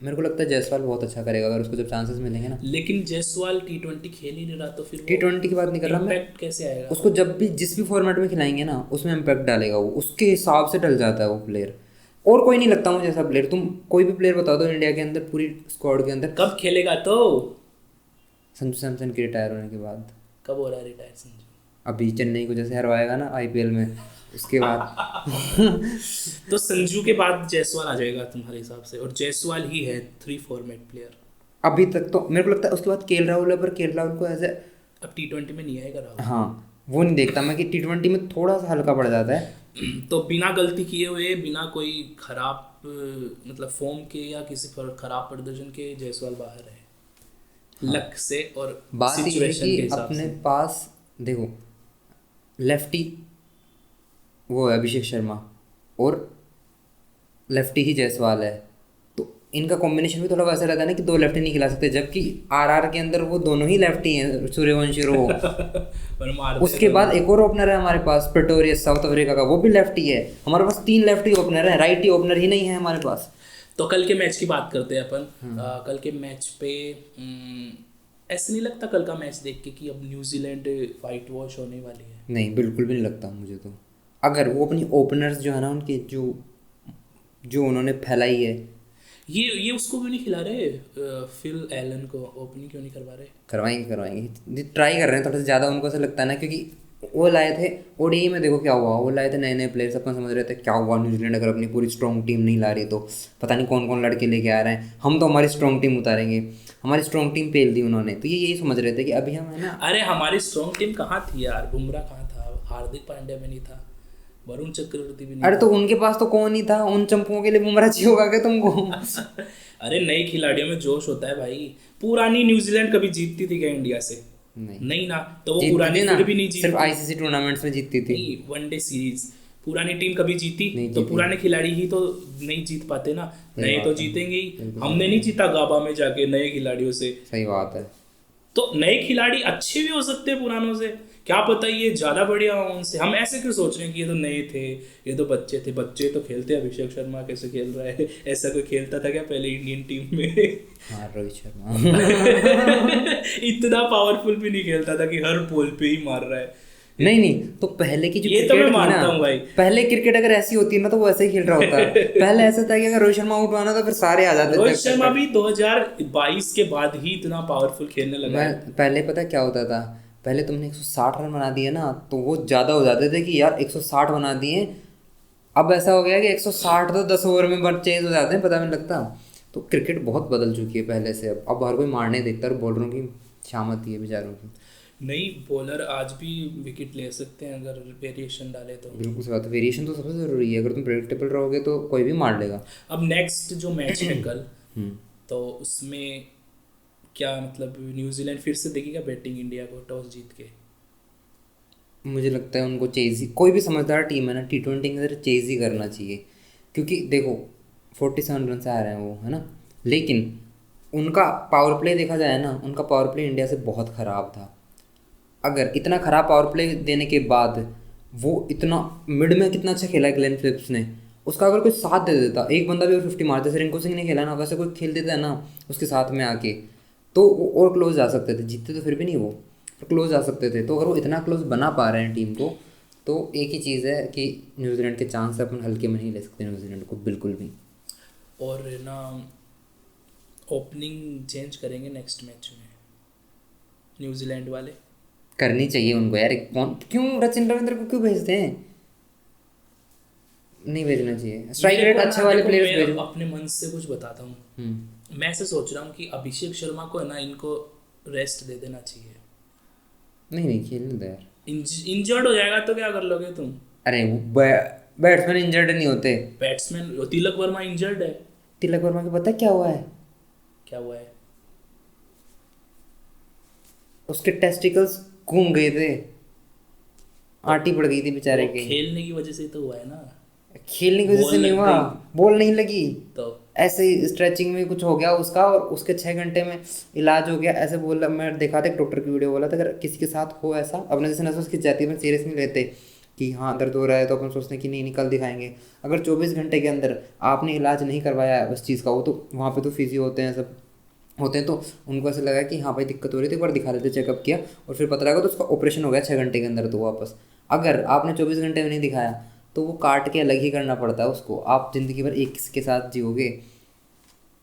मेरे को लगता है जायसवाल बहुत अच्छा करेगा अगर उसको जब चांसेस मिलेंगे ना।
लेकिन जायसवाल T20 खेल ही नहीं रहा, तो फिर
T20 की बात नहीं कर रहा मैं,
इम्पैक्ट कैसे आएगा?
उसको जब भी जिस भी फॉर्मेट में खिलाएंगे ना, उसमें इम्पैक्ट डालेगा वो, उसके हिसाब से डल जाता है वो प्लेयर। और कोई नहीं लगता मुझे ऐसा प्लेयर। तुम कोई भी प्लेयर बता दो इंडिया के अंदर, पूरी स्क्वाड के अंदर।
कब खेलेगा? तो
संजू सैमसन के रिटायर होने के बाद।
कब हो रहा है रिटायर संजू?
अभी चेन्नई को जैसे हरवाएगा ना आईपीएल में, उसके बाद।
तो संजू के बाद जायसवाल आ जाएगा तुम्हारे हिसाब से, और जायसवाल ही है 3 फॉर्मेट प्लेयर
अभी तक तो मेरे को लगता है। उसके बाद केएल राहुल है, पर केएल राहुल को एज ए,
अब T20 में नहीं आएगा राहुल।
हाँ, वो नहीं देखता मैं कि T20 में थोड़ा सा हल्का पड़ जाता है।
तो बिना गलती किए हुए, बिना कोई खराब मतलब फॉर्म के या किसी खराब प्रदर्शन के जायसवाल बाहर है। हाँ। लक से और
बात ये है कि अपने पास देखो लेफ्टी वो है अभिषेक शर्मा, और लेफ्टी ही जायसवाल है। तो इनका कॉम्बिनेशन भी थोड़ा वैसा रहता है ना कि 2 लेफ्टी नहीं खिला सकते, जबकि आरआर के अंदर वो दोनों ही लेफ्टी हैं, सूर्यवंशी रो। उसके बाद एक और ओपनर है हमारे पास, प्रेटोरियस साउथ अफ्रीका का, वो भी लेफ्टी है। हमारे पास 3 लेफ्टी ओपनर हैं, राइटी ओपनर ही नहीं है हमारे पास।
तो कल के मैच की बात करते हैं अपन। कल के मैच पे ऐसा नहीं लगता कल का मैच देख के कि अब न्यूजीलैंड वाइट वॉश होने वाली है? नहीं,
बिल्कुल भी नहीं लगता मुझे तो। अगर वो अपनी ओपनर्स जो है ना उनके, जो उन्होंने फैलाई है,
ये उसको क्यों नहीं खिला रहे? फिल एलन को ओपनिंग क्यों नहीं करवा रहे?
करवाएंगे, ट्राई कर रहे हैं थोड़ा सा ज़्यादा। उनको ऐसा लगता है ना, क्योंकि वो लाए थे ओडीआई में, देखो क्या हुआ, वो लाए थे नए प्लेयर्स। अपन समझ रहे थे क्या हुआ, न्यूजीलैंड अगर अपनी पूरी स्ट्रॉन्ग टीम नहीं ला रही तो पता नहीं कौन कौन लड़के लेके आ रहे हैं, हम तो हमारी स्ट्रॉन्ग टीम उतारेंगे। हमारी स्ट्रॉन्ग टीम पेल दी उन्होंने, तो ये यही समझ रहे थे कि अभी हम है ना।
अरे हमारी स्ट्रॉन्ग टीम कहाँ थी यार? बुमराह कहाँ था? हार्दिक पांड्या में नहीं था? वरुण चक्रवर्ती भी नहीं?
अरे तो उनके पास तो कौन नहीं था? उन चंपुओं के लिए बुमराह चाहिए होगा क्या तुमको?
अरे नई खिलाड़ियों में जोश होता है भाई। पुरानी न्यूजीलैंड कभी जीतती थी क्या इंडिया से? नहीं ना। तो वो पुरानी फिर भी नहीं जीती,
सिर्फ आईसीसी टूर्नामेंट्स में जीतती थी,
वनडे सीरीज। पुरानी टीम कभी जीती? तो पुराने खिलाड़ी ही तो नहीं जीत पाते ना, नए तो जीतेंगे ही। हमने नहीं जीता गाबा में जाके नए खिलाड़ियों से।
सही बात है।
तो नए खिलाड़ी अच्छे भी हो सकते हैं पुरानों से, क्या पता ये ज्यादा बढ़िया हो उनसे। हम ऐसे क्यों सोच रहे हैं कि ये तो नए थे, ये तो बच्चे थे। बच्चे तो खेलते हैं, अभिषेक शर्मा कैसे खेल रहा है, ऐसा कोई खेलता था क्या पहले इंडियन टीम में?
हाँ रोहित शर्मा।
इतना पावरफुल भी नहीं खेलता था कि हर बॉल पे ही मार रहा है।
नहीं नहीं, तो पहले की जो
ये तो मैं
क्रिकेट थी
मानता
ना,
हूँ भाई।
पहले क्रिकेट अगर ऐसी होती है ना तो वो ऐसे ही खेल रहा होता है। पहले ऐसा था कि अगर रोहित शर्मा आउट हुआ ना तो फिर सारे आ जाते थे।
रोहित शर्मा भी 2022 के बाद ही इतना पावरफुल खेलने लगा है।
मैं पहले पता क्या होता था, पहले तुमने 160 रन बना दिए ना तो वो ज़्यादा हो जाते थे कि यार 160 बना दिए। अब ऐसा हो गया कि 160 तो 10 ओवर में बन चेंज हो जाते हैं, पता नहीं लगता। तो क्रिकेट बहुत बदल चुकी है पहले से। अब हर कोई मारने देखता है और बॉलरों की शामत है बेचारों की।
नई बॉलर आज भी विकेट ले सकते हैं अगर वेरिएशन डाले तो।
बिल्कुल सही बात है, वेरिएशन तो सबसे ज़रूरी है। अगर तुम प्रेडिक्टेबल रहोगे तो कोई भी मार लेगा।
अब नेक्स्ट जो मैच है कल,
हम्म।
तो उसमें क्या मतलब न्यूजीलैंड फिर से देखेगा बैटिंग इंडिया को टॉस जीत के?
मुझे लगता है उनको चेज ही, कोई भी समझदार टीम है ना T20 के अंदर चेज ही करना चाहिए। क्योंकि देखो 47 रन से आ रहे हैं वो, है ना, लेकिन उनका पावर प्ले देखा जाए ना, उनका पावर प्ले इंडिया से बहुत ख़राब था। अगर इतना ख़राब पावर प्ले देने के बाद वो इतना मिड में कितना अच्छा खेला है ग्लेन फिलिप्स ने, उसका अगर कोई साथ दे देता, एक बंदा भी और 50 मारता, जैसे रिंकू सिंह ने खेला ना वैसे कोई खेल देता है ना उसके साथ में आके, तो वो और क्लोज जा सकते थे। जीतते तो फिर भी नहीं वो, पर क्लोज जा सकते थे। तो अगर वो इतना क्लोज बना पा रहे हैं टीम को, तो एक ही चीज़ है कि न्यूजीलैंड के चांस अपन हल्के में नहीं ले सकते न्यूजीलैंड को, बिल्कुल भी।
और ना ओपनिंग चेंज करेंगे नेक्स्ट मैच में न्यूजीलैंड वाले।
करनी चाहिए उनको यार। कौन क्यों रचिन रविंद्र को क्यों भेजते हैं? नहीं भेजना चाहिए। स्ट्राइक
मेरे
रेट
को ना
अच्छे वाले
देखो,
प्लेयर्स
मैं
भेजो।
अपने मन से कुछ बताता हूँ।
हम्म।
मैं ऐसे सोच रहा हूँ कि अभिषेक शर्मा को है ना इनको रेस्ट दे देना चाहिए।
नहीं नहीं, खेलने दो यार।
इंजर्ड हो जाएगा तो क्या कर लोगे तुम?
अरे वो बैट्समैन इंजर्ड नहीं होते।
बैट्समैन तिलक वर्मा इंजर्ड है।
तिलक वर्मा को पता है क्या हुआ है?
क्या हुआ है?
उसके टेस्टिकल्स घूम गए थे, आटी पड़ गई थी बेचारे
वो
के।
खेलने की वजह से तो हुआ है ना।
खेलने की वजह
बॉल
से नहीं
लग
हुआ,
गई
बॉल नहीं लगी,
तो
ऐसे ही स्ट्रेचिंग में कुछ हो गया उसका और उसके 6 घंटे में इलाज हो गया। ऐसे बोला, मैं देखा था एक डॉक्टर की वीडियो, बोला था अगर किसी के साथ हो ऐसा, अपने जैसे नसों खिंच जाती है, अपन सीरियस नहीं लेते कि हाँ दर्द हो रहा है तो अपन सोचते हैं कि नहीं कल दिखाएंगे। अगर 24 घंटे के अंदर आपने इलाज नहीं करवाया उस चीज़ का, वो तो वहाँ पे तो फिजियो होते हैं, सब होते हैं, तो उनको ऐसा लगा कि हाँ भाई दिक्कत हो रही थी, एक बार दिखा लेते, चेकअप किया और फिर पता लगा तो उसका ऑपरेशन हो गया 6 घंटे के अंदर। तो वापस अगर आपने 24 घंटे में नहीं दिखाया तो वो काट के अलग ही करना पड़ता है उसको। आप ज़िंदगी भर एक के साथ जियोगे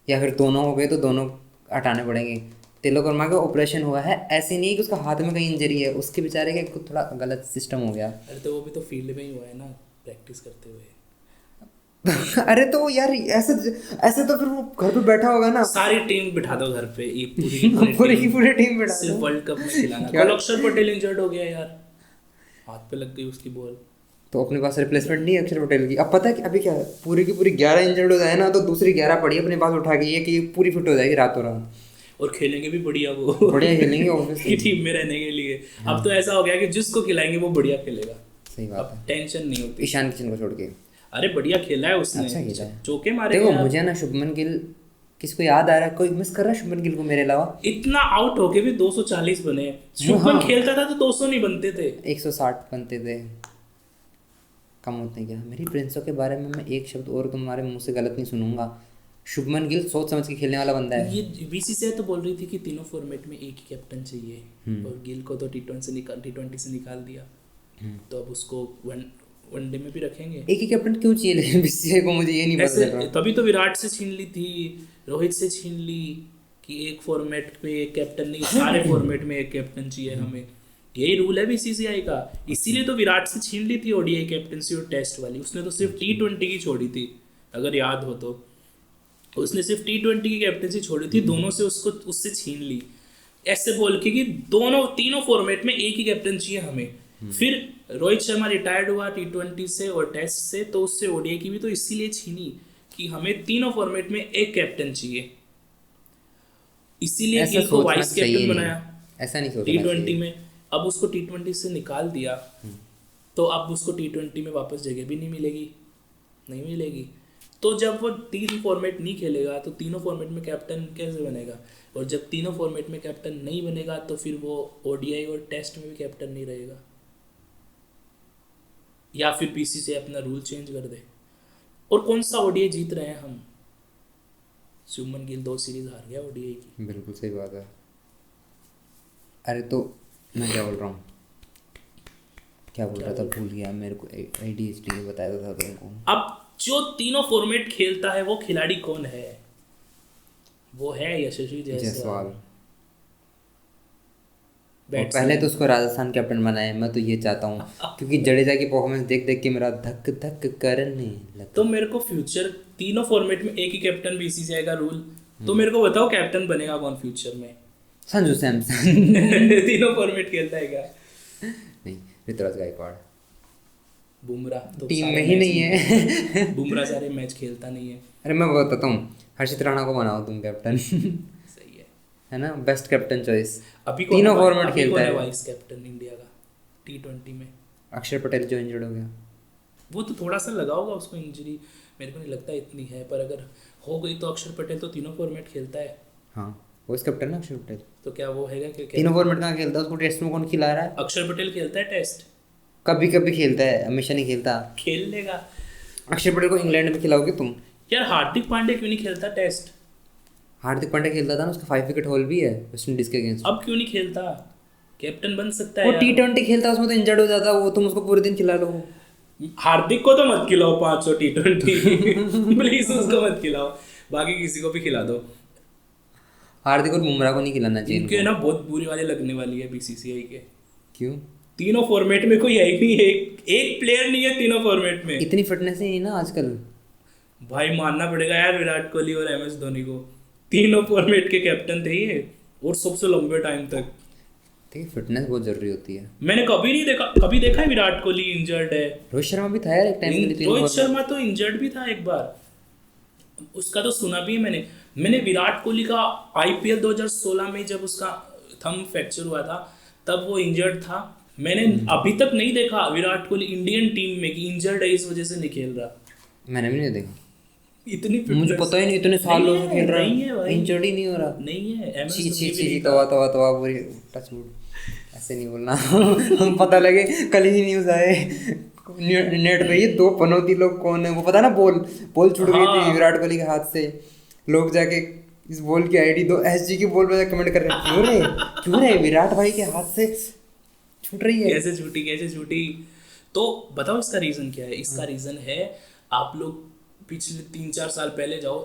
या फिर दोनों हो गए तो दोनों हटाने पड़ेंगे। तिलक वर्मा का ऑपरेशन हुआ है, ऐसे नहीं कि उसका हाथ में कहीं इंजरी है, उसके बेचारे का कुछ थोड़ा गलत सिस्टम हो गया।
अरे तो वो भी तो फील्ड में ही हुआ है ना, प्रैक्टिस करते हुए।
अरे तो यार ऐसे ऐसे तो फिर वो घर पे बैठा होगा ना।
सारी टीम बिठा दो घर पे, ये पूरी की पूरी
पूरी की
टीम,
पूरी टीम बैठा
सिर्फ
दो।
वर्ल्ड कप में खिलाना।
क्या?
कल अक्षर पटेल इंजर्ड हो गया यार, हाथ पे लग गई उसकी बॉल।
तो अपने पास रिप्लेसमेंट नहीं है अक्षर पटेल की। अब पता है कि अभी क्या है, पूरी की पूरी 11 इंजर्ड हो जाए ना तो दूसरी 11 पड़ी है अपने पास उठा के, ये कि पूरी फिट हो जाएगी रातों रात।
और खेलेंगे भी बढ़िया वो,
बढ़िया खेलेंगे ऑब्वियसली।
टीम में रहने के लिए। अब तो ऐसा हो गया कि जिसको खिलाएंगे वो बढ़िया खेलेगा।
सही बात
अब
है।
टेंशन नहीं होती।
ईशान किशन को छोड़ के।
अरे बढ़िया खेला है उसने,
अच्छा खेला है।
चौके मारे
देखो
यार।
मुझे ना शुभमन गिल, किसको याद आ रहा है, कोई मिस कर रहा है शुभमन गिल को मेरे अलावा?
इतना आउट होके भी 240 बने। शुभमन खेलता था तो 200 नहीं बनते थे,
160 बनते थे। कम होते हैं क्या? मेरी प्रिंसों के बारे में मैं एक शब्द और तुम्हारे मुंह से गलत नहीं सुनूंगा। शुभमन गिल सोच समझ के खेलने वाला बंदा है।
ये बीसीसीआई तो बोल रही थी कि तीनों फॉर्मेट में एक ही कैप्टन चाहिए, और गिल को तो टी20 से निकाल दिया, तो अब उसको वनडे में भी रखेंगे।
एक ही कैप्टन क्यों चाहिए लेकिन बीसीसीआई को, मुझे ये नहीं पता
ऐसे
चल रहा।
तभी तो विराट से छीन ली थी, रोहित से छीन ली कि एक फॉर्मेट में एक कैप्टन नहीं, सारे फॉर्मेट में एक कैप्टन चाहिए हमें। यही रूल है बीसीसीआई का। इसीलिए तो विराट से छीन ली थी ओडीआई कैप्टनसी और टेस्ट वाली। उसने तो सिर्फ टी20 की छोड़ी थी, अगर याद हो तो। उसने सिर्फ टी20 की कैप्टनसी छोड़ी थी, दोनों से उससे छीन ली, ऐसे बोल के कि तीनों फॉर्मेट में एक ही कैप्टन चाहिए हमें। फिर रोहित शर्मा रिटायर्ड हुआ टी20 से और टेस्ट से, तो उससे ओडीआई की भी तो इसीलिए छीनी कि हमें तीनों फॉर्मेट में एक कैप्टन चाहिए, इसीलिए गिल को वाइस कैप्टन बनाया।
ऐसा नहीं सोचना
टी20 में अब उसको टी20 से निकाल दिया, तो अब उसको टी20 में वापस जगह भी नहीं मिलेगी। तो जब वो 3 फॉर्मेट नहीं खेलेगा तो तीनों फॉर्मेट में कैप्टन कैसे बनेगा, और जब तीनों फॉर्मेट में कैप्टन नहीं बनेगा तो फिर वो ओडीआई और टेस्ट में भी कैप्टन नहीं रहेगा, या फिर पीसी से अपना रूल चेंज कर दे। और कौन सा ओडीआई जीत रहे हैं हम? शुभमन गिल 2 सीरीज हार गया ओडीआई की।
बिल्कुल सही बात है। अरे तो मैं क्या बोल रहा हूँ, क्या बोल रहा था, भूल गया। मेरे को ADHD बताया था तुमको।
अब जो तीनों फॉर्मेट खेलता है वो खिलाड़ी कौन है? वो है यशस्वी जायसवाल।
और पहले तो उसको राजस्थान कैप्टन बनाए, मैं तो ये चाहता हूँ क्योंकि जडेजा की परफॉर्मेंस देख देख के मेरा धक धक करने लगा।
तो मेरे को फ्यूचर तीनों फॉर्मेट में एक ही कैप्टन बीसीसीआई का रूल, तो मेरे को बताओ कैप्टन बनेगा कौन फ्यूचर में?
संजू सैमसन।
तीनों फॉर्मेट खेलता है क्या?
नहीं, ऋतुराज गायकवाड़
बुमराह तो
टीम
सारे
में ही
मैच
नहीं है।
बुमराह सारे मैच खेलता नहीं है।
अरे मैं बताता हूँ, हर्षित राणा को बनाओ तुम कैप्टन।
सही
है ना, बेस्ट कैप्टन चॉइस।
अभी
तीनों फॉर्मेट खेलता है।
वाइस कैप्टन इंडिया का T20 में
अक्षर पटेल जो इंजर्ड हो गया,
वो तो थोड़ा सा लगा होगा उसको इंजरी, मेरे को नहीं लगता इतनी है, पर अगर हो गई तो अक्षर पटेल तो तीनों फॉर्मेट खेलता है।
हाँ वाइस कैप्टन ना अक्षर पटेल।
तो क्या वो हैगा कि
तीनों फॉर्मेट कहाँ खेलता है? उसको टेस्ट में कौन खिला रहा है?
अक्षर पटेल खेलता है टेस्ट?
कभी कभी खेलता है, हमेशा नहीं खेलता।
खेल लेगा।
अक्षर पटेल को इंग्लैंड में खिलाओगे तुम?
यार हार्दिक पांडे क्यों नहीं खेलता टेस्ट?
हार्दिक पांड्या खेलता था ना, उसका 5 विकेट हॉल भी है वेस्ट इंडीज के अगेंस्ट।
अब क्यों नहीं खेलता? कैप्टन बन सकता है
वो
यार।
T20 खेलता, उसमें तो इंजर्ड हो जाता, वो तुम उसको पूरे दिन खिला लो।
हार्दिक को तो मत खिलाओ 500 T20 प्लीज उसको मत खिलाओ, बाकी किसी को भी खिला दो।
हार्दिक और बुमराह को नहीं खिलाना चाहिए
इनके
इनको।
ना बहुत बुरी वाली लगने वाली है बीसीसीआई के।
क्यों?
तीनों फॉर्मेट में कोई है ही नहीं, एक प्लेयर नहीं है तीनों फॉर्मेट में।
इतनी फिटनेस ही नहीं ना आजकल।
भाई मानना पड़ेगा यार, विराट कोहली और MS धोनी को तीनों फॉर्मेट के कैप्टन थे ये, और सबसे लंबे टाइम तक।
ठीक है, फिटनेस बहुत जरूरी होती है।
मैंने कभी नहीं देखा, कभी देखा है विराट कोहली इंजर्ड है?
रोहित शर्मा भी था यार एक टाइम के लिए।
रोहित शर्मा तो इंजर्ड भी था एक बार, उसका तो सुना भी है मैंने विराट कोहली का IPL 2016 में जब उसका थंब फ्रैक्चर हुआ था तब वो इंजर्ड था। मैंने अभी तक नहीं देखा विराट कोहली इंडियन टीम में कि इंजर्ड है इस वजह से नहीं खेल रहा।
मैंने भी नहीं देखा,
इतनी
मुझे पता ही नहीं, इतने सालों से खेल रहा
नहीं है भाई,
इंजर्ड ही नहीं हो रहा।
नहीं है।
छी छी छी, तवा पूरी टच वुड, ऐसे नहीं बोलना। हम पता लगे कल ही न्यूज़ आए नेट पे, ये 2 पनौती लोग कौन है वो पता ना, बॉल छूट गई थी विराट कोहली के हाथ से, लोग जाके इस बॉल की आईडी दो SG की बॉल पे कमेंट कर रहे हैं, क्यों रे विराट भाई के हाथ से छूट रही है,
कैसे छूटी। तो बताओ इसका रीजन क्या है? इसका रीजन है, आप लोग पिछले 3-4 साल पहले जाओ,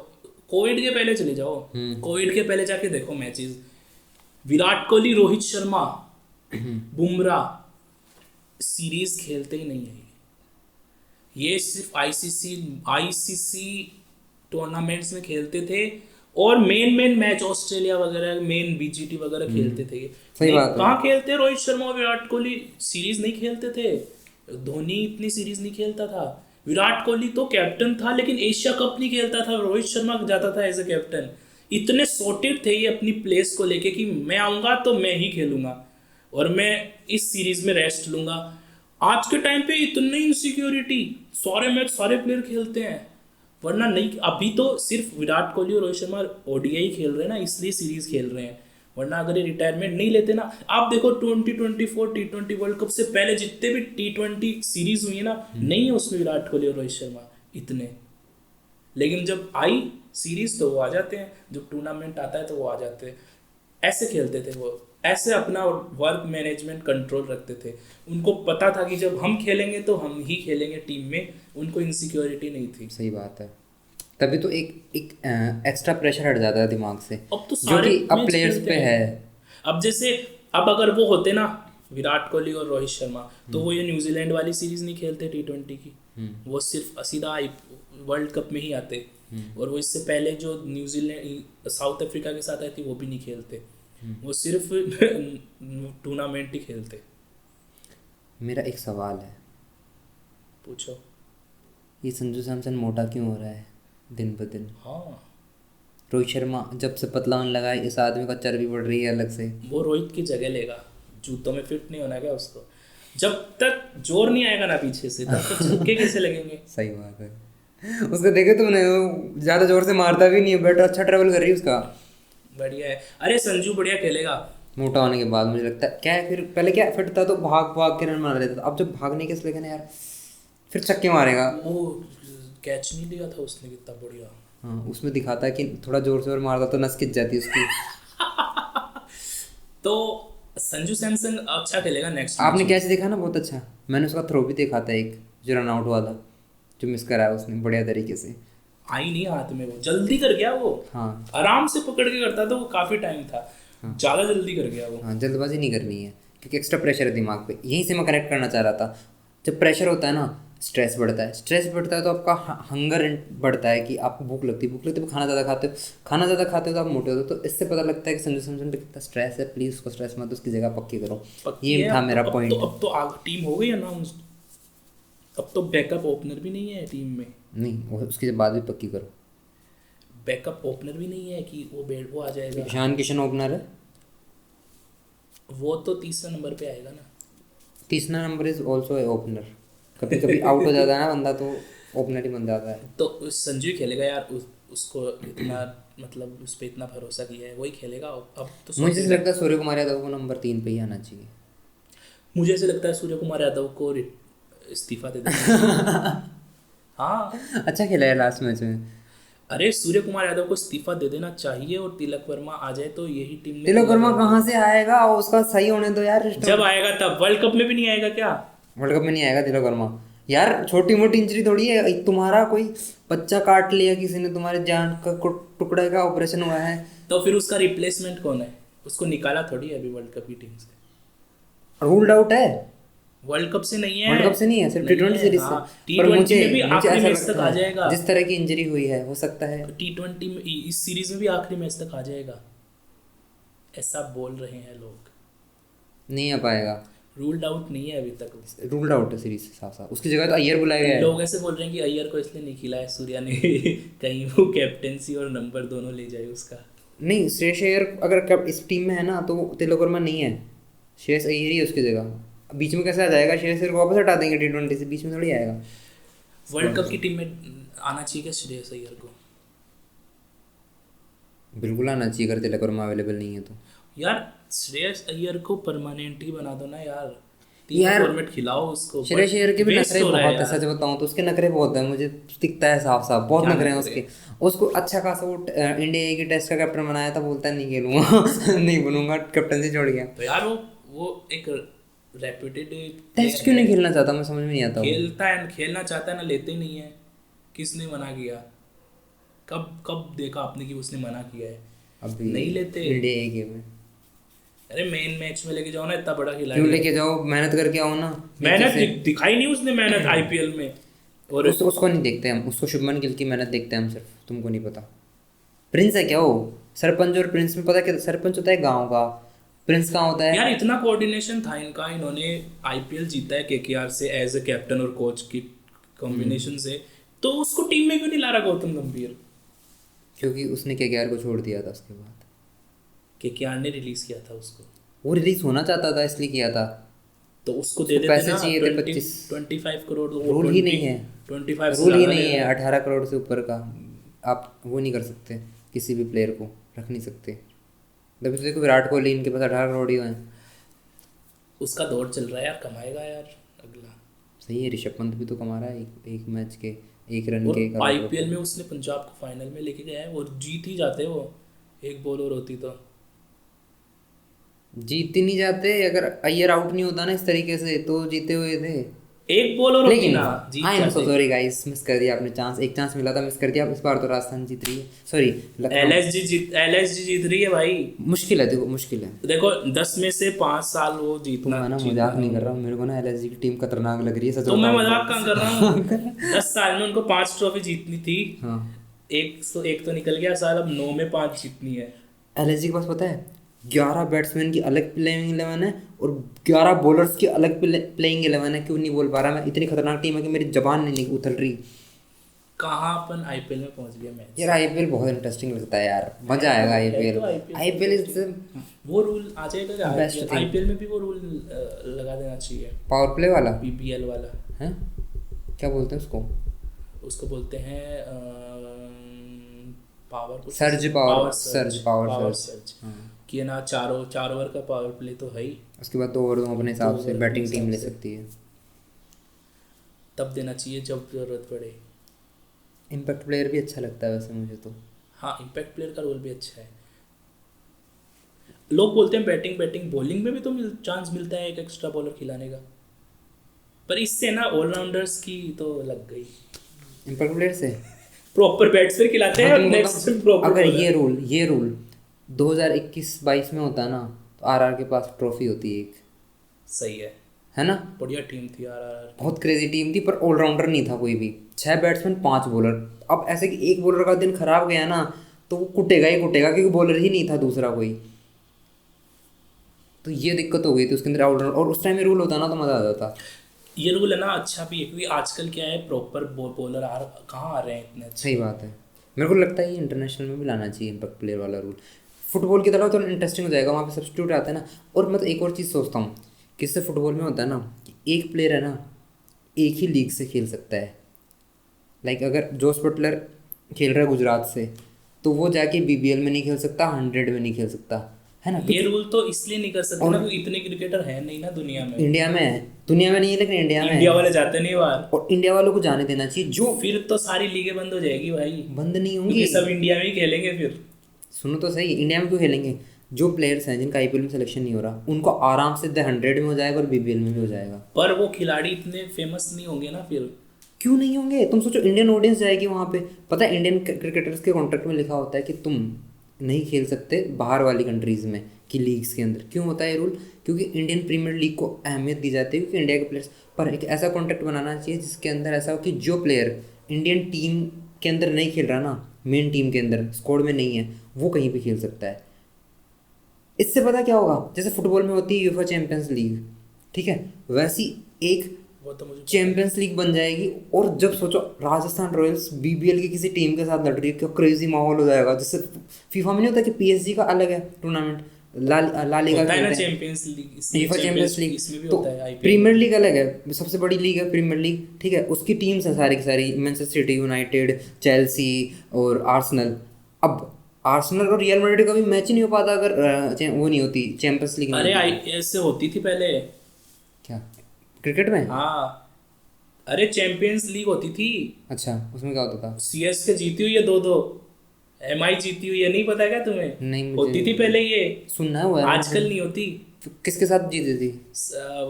कोविड के पहले चले जाओ, कोविड के पहले जाके देखो मैचेस, विराट कोहली, रोहित शर्मा, बुमराह सीरीज खेलते ही नहीं है। ये सिर्फ आईसीसी टूर्नामेंट्स में खेलते थे, और मेन मैच ऑस्ट्रेलिया वगैरह, मेन BGT वगैरह खेलते थे।
सही बात है।
कहाँ खेलते? रोहित शर्मा और विराट कोहली सीरीज नहीं खेलते थे, धोनी इतनी सीरीज नहीं खेलता था। विराट कोहली तो कैप्टन था लेकिन एशिया कप नहीं खेलता था, रोहित शर्मा जाता था एज ए कैप्टन। इतने सॉर्टेड थे ये अपनी प्लेस को लेके कि मैं आऊँगा तो मैं ही खेलूँगा और मैं इस सीरीज में रेस्ट लूँगा। आज के टाइम पे इतनी इनसिक्योरिटी, सारे मैच सारे प्लेयर खेलते हैं, वरना नहीं। अभी तो सिर्फ विराट कोहली और रोहित शर्मा ODI खेल रहे हैं ना, इसलिए सीरीज खेल रहे हैं, वरना अगर ये रिटायरमेंट नहीं लेते ना, आप देखो 2024 T20 वर्ल्ड कप से पहले जितने भी T20 सीरीज हुई है ना, नहीं है उसमें विराट कोहली और रोहित शर्मा इतने, लेकिन जब आई सीरीज तो वो आ जाते हैं, जब टूर्नामेंट आता है तो वो आ जाते हैं। ऐसे खेलते थे वो, ऐसे अपना वर्क मैनेजमेंट कंट्रोल रखते थे। उनको पता था कि जब हम खेलेंगे तो हम ही खेलेंगे टीम में, उनको इनसिक्योरिटी नहीं थी।
सही बात है, तभी तो एक एक्स्ट्रा प्रेशर हट जाता है दिमाग से,
अब तो
जो कि अब प्लेयर्स पे है।
अब जैसे अब अगर वो होते ना विराट कोहली और रोहित शर्मा, तो वो ये न्यूजीलैंड वाली सीरीज नहीं खेलते T20 की, वो सिर्फ सीधा वर्ल्ड कप में ही आते, और वो इससे पहले जो न्यूजीलैंड साउथ अफ्रीका के साथ आई थी वो भी नहीं खेलते, वो सिर्फ टूर्नामेंट ही खेलते।
मेरा एक सवाल है,
पूछो।
ये संजू सैमसन मोटा क्यों हो रहा है दिन ब दिन?
हाँ,
रोहित शर्मा जब से पतला होने लगा है, इस आदमी का चर्बी बढ़ रही है अलग से।
वो रोहित की जगह लेगा, जूतों में फिट नहीं होना क्या उसको? जब तक जोर नहीं आएगा ना पीछे से, तब तक झटके कैसे लगेंगे?
सही बात है। उसको देखे तुमने, वो ज्यादा जोर से मारता भी नहीं है, बट अच्छा ट्रेवल कर रही है उसका।
बढ़िया है। अरे संजू बढ़िया खेलेगा।
मोटा होने के बाद मुझे लगता है क्या है, फिर पहले क्या फिट था तो भाग भाग के रन मार लेता था, अब जब भागने के लगे ना यार, फिर छक्के मारेगा।
वो कैच नहीं लिया था उसने, कितना बढ़िया।
हाँ, उसमें दिखाता है कि थोड़ा जोर से और मारता तो नस खिंच जाती उसकी।
तो संजू सैमसन अच्छा खेलेगा नेक्स्ट
आपने कैच देखा ना, बहुत अच्छा। मैंने उसका थ्रो भी देखा था एक, जो रन आउट हुआ था, जो मिस कराया उसने बढ़िया तरीके से।
आई नहीं हाथ में, वो जल्दी कर गया वो।
हाँ
आराम से पकड़ के करता था वो, काफी टाइम था। ज्यादा जल्दी कर गया वो।
हाँ, जल्दबाजी नहीं करनी है क्योंकि एक्स्ट्रा प्रेशर है दिमाग पे। यहीं से मैं कनेक्ट करना चाह रहा था। जब प्रेशर होता है ना, स्ट्रेस बढ़ता है, स्ट्रेस बढ़ता है तो आपका हंगर बढ़ता है कि आपको भूख लगती है, भूख लगती है तो खाना ज़्यादा खाते हो, खाना ज़्यादा खाते हो तो आप मोटे होते हो। तो इससे पता लगता है कि संजू सैमसन पे कितना स्ट्रेस है, प्लीज़ उसको स्ट्रेस मत, उसकी जगह पक्की करो।
पक्की
ये
है।
था मेरा
अब
पॉइंट।
तो टीम हो गई अनाउंस। अब तो बैकअप ओपनर भी नहीं है टीम में।
नहीं, उसकी बाद भी पक्की करो।
बैकअप ओपनर भी नहीं है कि वो आ जाएगा।
ईशान किशन ओपनर है।
वो तो तीसरा नंबर पे आएगा ना।
तीसरा number is also a opener. कभी कभी आउट हो जाता है ना बंदा, तो ओपनर ही बन जाता है।
तो संजू ही खेलेगा यार। उसको इतना मतलब उस पर इतना भरोसा किया है, वही खेलेगा अब तो।
मुझे ऐसा लगता है सूर्य कुमार यादव को नंबर 3 पे ही आना चाहिए।
मुझे ऐसे लगता है सूर्य कुमार यादव को इस्तीफा दे देना। हाँ।
अच्छा खेला है लास्ट मैच में।
अरे सूर्य कुमार यादव को इस्तीफा दे देना चाहिए और तिलक वर्मा आ जाए तो यही टीम में।
तिलक वर्मा कहाँ से आएगा, उसका सही होने दो यार।
जब आएगा तब। वर्ल्ड कप में भी नहीं आएगा क्या?
वर्ल्ड कप में नहीं आएगा तिलक वर्मा यार, छोटी मोटी इंजरी थोड़ी है। तुम्हारा कोई बच्चा काट लिया किसी ने, तुम्हारे जान का टुकड़े का ऑपरेशन हुआ है,
तो फिर उसका रिप्लेसमेंट कौन है? उसको निकाला थोड़ी है अभी वर्ल्ड कप की टीम से।
रूल्ड आउट है।
वर्ल्ड कप से नहीं है।
वर्ल्ड कप से नहीं है, सिर्फ T20 सीरीज से। पर
T20
मुझे
में भी
मुझे
आखिरी
ऐसा
मैच तक
लगता
आ
है
जाएगा।
जिस तरह की इंजरी हुई है, हो सकता है
T20 में, इस सीरीज में भी आखिरी मैच तक आ जाएगा, ऐसा बोल रहे हैं लोग।
नहीं आ पाएगा।
रूल्ड आउट नहीं है अभी तक।
रूल्ड आउट है सीरीज से साफ साफ। उसकी जगह तो अय्यर बुलाया गया है।
लोग ऐसे बोल रहे हैं कि अय्यर को इसलिए नहीं खिलाया सूर्या ने कहीं वो कैप्टेंसी और नंबर दोनों ले जाए उसका।
नहीं, श्रेयस अय्यर अगर इस टीम में है ना तो तिलक वर्मा नहीं है, श्रेयस अय्यर ही है उसकी जगह। बीच में कैसे आ जाएगा? श्रेयस अय्यर को वापस हटा देंगे T20 से, बीच में थोड़ी आएगा।
वर्ल्ड कप की टीम में आना चाहिए क्या श्रेयस अय्यर को?
बिल्कुल आना चाहिए अगर तिलक वर्मा अवेलेबल नहीं है तो।
यार श्रेयस अय्यर को परमानेंट ही बना दो ना यार। 3 फॉर्मेट खिलाओ उसको।
श्रेयस अय्यर के भी
waste
नखरे
हो रहा
बहुत
है
है,
यार।
सच बताऊं तो उसके नखरे बहुत है, मुझे दिखता है साफ साफ, बहुत
क्या
नखरे हैं
नखरे?
उसके। उसको अच्छा खासा वो इंडिया ए की टेस्ट का कैप्टन बनाया था, बोलता है नहीं खेलूंगा नहीं बनूंगा, कैप्टन से छोड़ गया।
तो यार वो एक रेप्यूटेड
टेस्ट क्यों नहीं खेलना चाहता, मैं समझ में नहीं आता।
खेलता है, खेलना चाहता है ना, लेते नहीं है। किसने मना किया? कब कब देखा आपने कि उसने मना किया है?
अभी
नहीं लेते।
इंडिया ए के में
अरे मेन मैच में लेके जाओ ना, इतना बड़ा खिलाड़ी
क्यों
है।
लेके जाओ, मेहनत करके आओ ना।
मेहनत दिखाई नहीं उसने, मेहनत आईपीएल में। और
उसको नहीं देखते हम, उसको शुभमन गिल की मेहनत देखते हैं हम सिर्फ, तुमको नहीं पता। प्रिंस है क्या वो? सरपंच और प्रिंस में पता क्या, सरपंच होता है गांव का, प्रिंस कहाँ होता है?
यार इतना कोऑर्डिनेशन था इनका, इन्होंने आईपीएल जीता है केकेआर से एज ए कैप्टन और कोच की कॉम्बिनेशन से, तो उसको टीम में क्यों नहीं ला रहा गौतम गंभीर?
क्योंकि उसने केकेआर को छोड़ दिया था उसके बाद।
केकेआर ने रिलीज किया था उसको।
वो रिलीज होना चाहता था इसलिए किया था।
तो उसको दे देते
पैसे
ना
चाहिए थे
25 करोड़।
रूल ही नहीं है,
25
रूल ही नहीं है 18 करोड़ से ऊपर का आप वो नहीं कर सकते, किसी भी प्लेयर को रख नहीं सकते। तभी तो देखो विराट कोहली, इनके पास 18 करोड़ ही हैं।
उसका दौर चल रहा है यार, कमाएगा यार अगला।
सही है, ऋषभ पंत भी तो कमा रहा है एक मैच के 1 रन
और
के।
आईपीएल में उसने पंजाब को फाइनल में लेके गया है और जीत ही जाते वो, एक बॉल और होती तो।
जीत ही नहीं जाते, अगर अय्यर आउट नहीं होता ना इस तरीके से तो जीते हुए थे।
एक बॉल और होती
लेकिन
ना, जीत
आई एम सो
जाते।
सॉरी गाइस, मिस कर दिया आपने चांस, एक चांस मिला था मिस कर दिया। इस बार तो राजस्थान जीत रही है, सॉरी
एलएसजी जीत रही है भाई।
मुश्किल है, देखो मुश्किल है।
देखो 10 में से 5 साल वो जीतना।
मैं ना मजाक नहीं कर रहा हूँ, मेरे को ना एलएसजी की टीम खतरनाक लग रही है, सच
तो मैं
बताऊं
मजाक कहाँ कर रहा हूँ। 10 साल में उनको 5 ट्रॉफी जीतनी थी।
हाँ,
एक तो निकल गया साल, अब 9 में 5 जीतनी है।
एलएसजी के पास पता है 11 बैट्समैन की अलग प्लेइंग 11 है और 11 बॉलर्स की अलग प्लेइंग 11 है। क्यों नहीं बोल पा रहा मैं, इतनी खतरनाक टीम है कि मेरी जबान नहीं उथल रही।
कहाँ अपन आईपीएल में पहुंच गया मैच।
यार आईपीएल बहुत इंटरेस्टिंग लगता है यार, मजा आएगा आईपीएल। आईपीएल इज
वो रूल आ जाएगा
Best thing.
आईपीएल में भी, वो रूल लगा देना चाहिए,
पावर प्ले वाला
पीपीएल वाला।
है, क्या बोलते हैं उसको?
उसको बोलते हैं power
surge power surge power surge.
Surge कि है ना, चार ओवर का पावर प्ले तो है ही,
उसके बाद 2 ओवर अपने हिसाब से बैटिंग टीम ले सकती है।
तब देना चाहिए जब जरूरत पड़े।
इम्पैक्ट प्लेयर भी अच्छा लगता है वैसे मुझे तो।
हाँ, इम्पैक्ट प्लेयर का रोल भी अच्छा है। लोग बोलते हैं बैटिंग बॉलिंग में भी तो चांस मिलता है एक एक्स्ट्रा बॉलर खिलाने का, पर इससे ना ऑलराउंडर्स की तो लग गई।
इम्पैक्ट प्लेयर से
प्रॉपर बैट्समैन खिलाते हैं, नेक्स्ट प्रॉपर।
अगर ये रूल 2021-22 में होता ना तो आरआर के पास ट्रॉफी होती है एक।
सही
है ना,
बढ़िया टीम थी आरआर,
बहुत क्रेजी टीम थी, पर ऑलराउंडर नहीं था कोई भी। 6 बैट्समैन 5 बॉलर। अब ऐसे कि एक बॉलर का दिन खराब गया ना तो वो कुटेगा ही कुटेगा, क्योंकि बॉलर ही नहीं था दूसरा कोई। तो ये दिक्कत हो गई थी उसके अंदर ऑलराउंडर, और उस टाइम में रूल होता ना तो मज़ा आ जाता।
ये रूल है ना अच्छा भी है, क्योंकि आजकल क्या है प्रॉपर बॉलर कहाँ आ रहे हैं इतने अच्छे।
सही बात है। मेरे को लगता है ये इंटरनेशनल में भी लाना चाहिए इम्पैक्ट प्लेयर वाला रूल। फुटबॉल की तरह तो इंटरेस्टिंग हो जाएगा, वहाँ पे सब्स्टिट्यूट आता है ना। और मैं तो एक और चीज़ सोचता हूँ कि इससे फुटबॉल में होता है ना कि एक प्लेयर है ना एक ही लीग से खेल सकता है। लाइक अगर जोस बटलर खेल रहा है गुजरात से, तो वो जाके बीबीएल में नहीं खेल सकता, 100 में नहीं खेल सकता, है ना।
ये रूल तो इसलिए नहीं कर सकते ना, क्योंकि इतने क्रिकेटर है नहीं ना दुनिया में।
इंडिया में है, दुनिया में नहीं है लेकिन इंडिया में
इंडिया
है।
वाले जाते नहीं बाहर,
और इंडिया वालों को जाने देना चाहिए। जो
फिर तो सारी लीगें बंद हो जाएगी भाई,
बंद नहीं होंगी,
क्योंकि सब इंडिया में ही खेलेंगे फिर।
सुनो तो सही, इंडिया में क्यों खेलेंगे? जो प्लेयर्स हैं जिनका आईपीएल में सिलेक्शन नहीं हो रहा, उनको आराम से 100 में हो जाएगा और बीबीएल में भी हो जाएगा।
पर वो खिलाड़ी इतने फेमस नहीं होंगे ना फिर।
क्यों नहीं होंगे? तुम सोचो, इंडियन ऑडियंस जाएगी वहाँ पे। पता है इंडियन क्रिकेटर्स के कॉन्ट्रैक्ट में लिखा होता है कि तुम नहीं खेल सकते बाहर वाली कंट्रीज़ में की लीग्स के अंदर। क्यों होता है ये रूल? क्योंकि इंडियन प्रीमियर लीग को अहमियत दी जाती है, क्योंकि इंडिया के प्लेयर्स। पर एक ऐसा कॉन्ट्रैक्ट बनाना चाहिए जिसके अंदर ऐसा हो कि जो प्लेयर इंडियन टीम के अंदर नहीं खेल रहा ना, मेन टीम के अंदर स्क्वाड में नहीं है, वो कहीं भी खेल सकता है। इससे पता क्या होगा, जैसे फुटबॉल में होती है यूफा चैंपियंस लीग, ठीक है, वैसी एक
वो तो मुझे
चैंपियंस लीग बन जाएगी। और जब सोचो राजस्थान रॉयल्स बीबीएल की किसी टीम के साथ लड़ रही है, क्या क्रेजी माहौल हो जाएगा। जैसे फीफा में नहीं होता कि पीएसजी का अलग है टूर्नामेंट, ला लीगा
होता है ना
खेलते हैं,
champions league,
UEFA champions league.
इसमें भी
तो
होता है आईपीएल।
प्रीमियर लीग अलग है, सबसे बड़ी लीग है प्रीमियर लीग, ठीक है। उसकी टीम्स हैं सारी की सारी, मैनचेस्टर सिटी, यूनाइटेड, चेल्सी और आर्सेनल। अब आर्सेनल और रियल मैड्रिड का भी मैच ही नहीं हो पाता अगर वो नहीं होती चैंपियंस लीग।
अरे ऐसे होती थी पहले।
क्या क्रिकेट में?
हाँ, अरे चैंपियंस लीग होती थी।
अच्छा, उसमें क्या होता था?
सीएसके जीती हुई है 2-2, एमआई जीती हुई है, नहीं पता क्या तुम्हें?
नहीं, मुझे
होती थी पहले ये,
सुनना हुआ है।
आजकल नहीं होती।
किसके साथ जीती थी?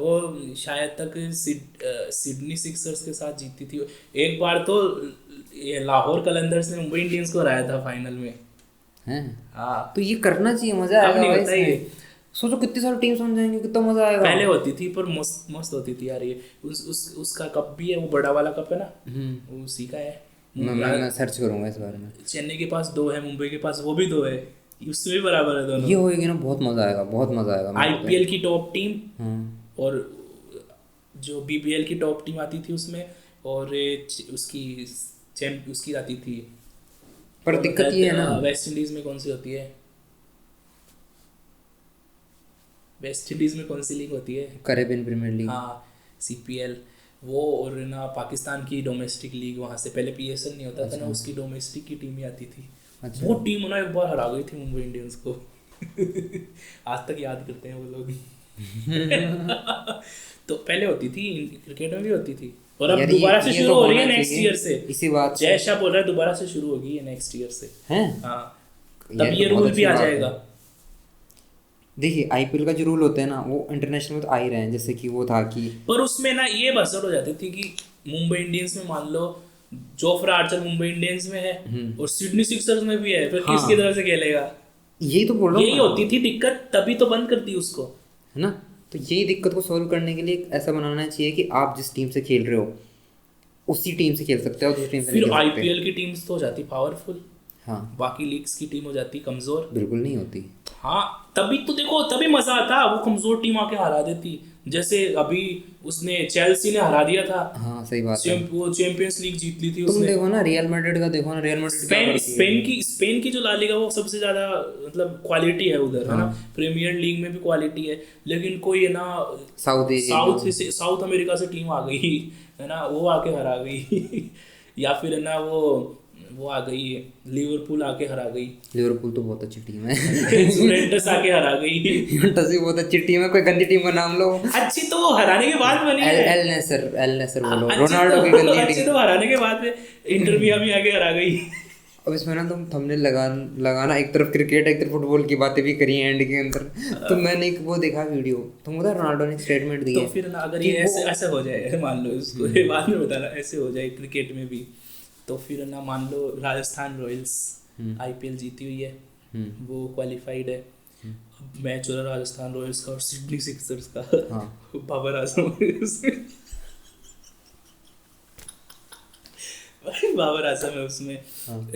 वो शायद तक सिडनी सिक्सर्स के साथ जीती थी। एक बार तो ये लाहौर कलंदर्स ने मुंबई इंडियंस को हराया था फाइनल में।
हैं?
हाँ,
तो ये करना चाहिए, मजा
अब
आएगा
नहीं
भाई
होता
इसमें।
ये।
सोचो कितनी सारी टीम्स बन जाएंगी, कितना मजा आएगा।
पहले होती थी पर मस्त मस्त होती थी यार। ये उसका कप भी है, वो बड़ा वाला कप है ना, वो उसी का है।
मैं सर्च करूंगा इस बारे में।
चेन्नई के पास 2 है, मुंबई के पास वो भी 2 है, उससे भी बराबर है दोनों।
ये होएगी ना, बहुत मजा आएगा, बहुत मजा आएगा।
आईपीएल की टॉप टीम
हाँ,
और जो बीबीएल की टॉप टीम आती थी उसमें, और उसकी आती थी।
पर दिक्कत ये है ना,
वेस्ट इंडीज में कौन सी होती है? वेस्ट इंडीज में कौन सी लीग होती है?
Caribbean Premier League.
हाँ, सीपीएल वो। और ना पाकिस्तान की डोमेस्टिक लीग, वहाँ से पहले पीएसएल नहीं होता था ना, उसकी डोमेस्टिक की टीम ही आती थी।
अच्छा।
वो टीम ना एक बार हरा गई थी मुंबई इंडियंस को। आज तक याद करते हैं वो लोग। तो पहले होती थी, क्रिकेट में भी होती थी, और अब
यार
दोबारा से
ये
शुरू
तो
हो रही है
होना
नेक्स्ट
चाहिए।
ईयर से।
इसी बात से
जय शाह बोल रहा है दोबारा से शुरू होगी ये नेक्स्ट ईयर से।
हैं?
हाँ,
यार
तब
तो
ये
बहुत
रूल
अच्छी
भी आ
बात है।
जाएगा।
देखिए आईपीएल का जो रूल होते हैं ना, वो इंटरनेशनल में तो आ ही रहे हैं। जैसे कि वो था कि
पर उसमें ना ये बसर हो जाती थी कि मुंबई इंडियंस में मान लो जोफ्रा आर्चर मुंबई इंडियंस में है और सिडनी सिक्सर्स में भी है, फिर
हाँ।
किसकी तरफ से खेलेगा?
यही तो बोल रहा
यही
हूँ
होती थी दिक्कत, तभी तो बंद कर दी उसको,
है ना। तो यही दिक्कत को सॉल्व करने के लिए एक ऐसा बनाना चाहिए कि आप जिस टीम से खेल रहे हो उसी टीम से खेल सकते हो, दूसरी टीम से नहीं
फिर
खेल सकते।
आईपीएल की टीम्स तो हो जाती पावरफुल,
हाँ,
बाकी लीग्स की टीम हो जाती कमजोर।
बिल्कुल नहीं होती।
हाँ, तभी तो देखो, तभी मजा आता, वो कमजोर टीम आके हरा देती। जैसे अभी उसने चेल्सी ने हरा दिया था।
हाँ, सही बात है।
वो चैंपियंस लीग जीत ली थी
तुम
उसने।
देखो ना रियल मैड्रिड का, देखो ना रियल मैड्रिड क्या करती है।
स्पेन की जो ला लीगा वो सबसे ज्यादा मतलब क्वालिटी है उधर, है ना। प्रीमियर लीग में भी क्वालिटी है, लेकिन कोई है ना साउथ अमेरिका से टीम आ गई, है ना, वो आके हरा गई। या फिर है ना वो आ गई, लिवरपूल आके हरा गई,
लिवरपूल तो बहुत अच्छी टीम है।
यूवेंटस आके हरा गई।
यूवेंटस भी बहुत अच्छी टीम है, कोई गंदी टीम का नाम लो।
अच्छी तो वो हराने के बाद बनी है।
एल नेसर बोलो,
अच्छी
रोनाल्डो की गंदी
अच्छी
टीम।
तो हराने के बाद में इंटर मियामी आके हरा गई।
अब इसमें ना तुम थंबनेल लगाना, एक तरफ क्रिकेट एक तरफ फुटबॉल की बातें भी करी एंड के अंदर। तो मैंने एक वो देखा वीडियो, तुम पता रोनाल्डो ने स्टेटमेंट दी
तो
है
फिर ना अगर
कि
ये ऐसे हो जाए, मान लो इसको ये बाद में बताना, ऐसे हो जाए क्रिकेट में भी, तो फिर ना मान लो राजस्थान रॉयल्स आईपीएल जीती हुई है, वो क्वालिफाइड है, मैच हो रहा राजस्थान रॉयल्स का और सिडनी सिक्सर्स का,
हाँ।
बाबर आजम भाई बाबर आजम है उसमें।
हाँ।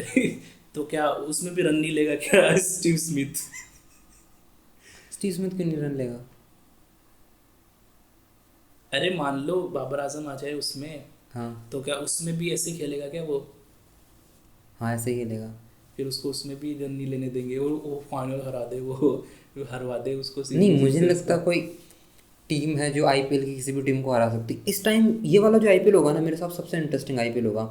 तो क्या उसमें भी रन नहीं लेगा क्या स्टीव स्मिथ?
स्टीव स्मिथ क्यों नहीं रन लेगा?
अरे मान लो बाबर आजम आ जाए उसमें,
हाँ।
तो क्या उसमें भी ऐसे खेलेगा क्या वो?
हाँ ऐसे ही खेलेगा।
फिर उसको उसमें भी रन नहीं लेने देंगे, वो फाइनल हरा दे, वो हरवा दे उसको।
नहीं, मुझे नहीं लगता कोई टीम है जो आईपीएल की किसी भी टीम को हरा सकती इस टाइम। ये वाला जो आईपीएल होगा ना, मेरे हिसाब से सबसे इंटरेस्टिंग आईपीएल होगा,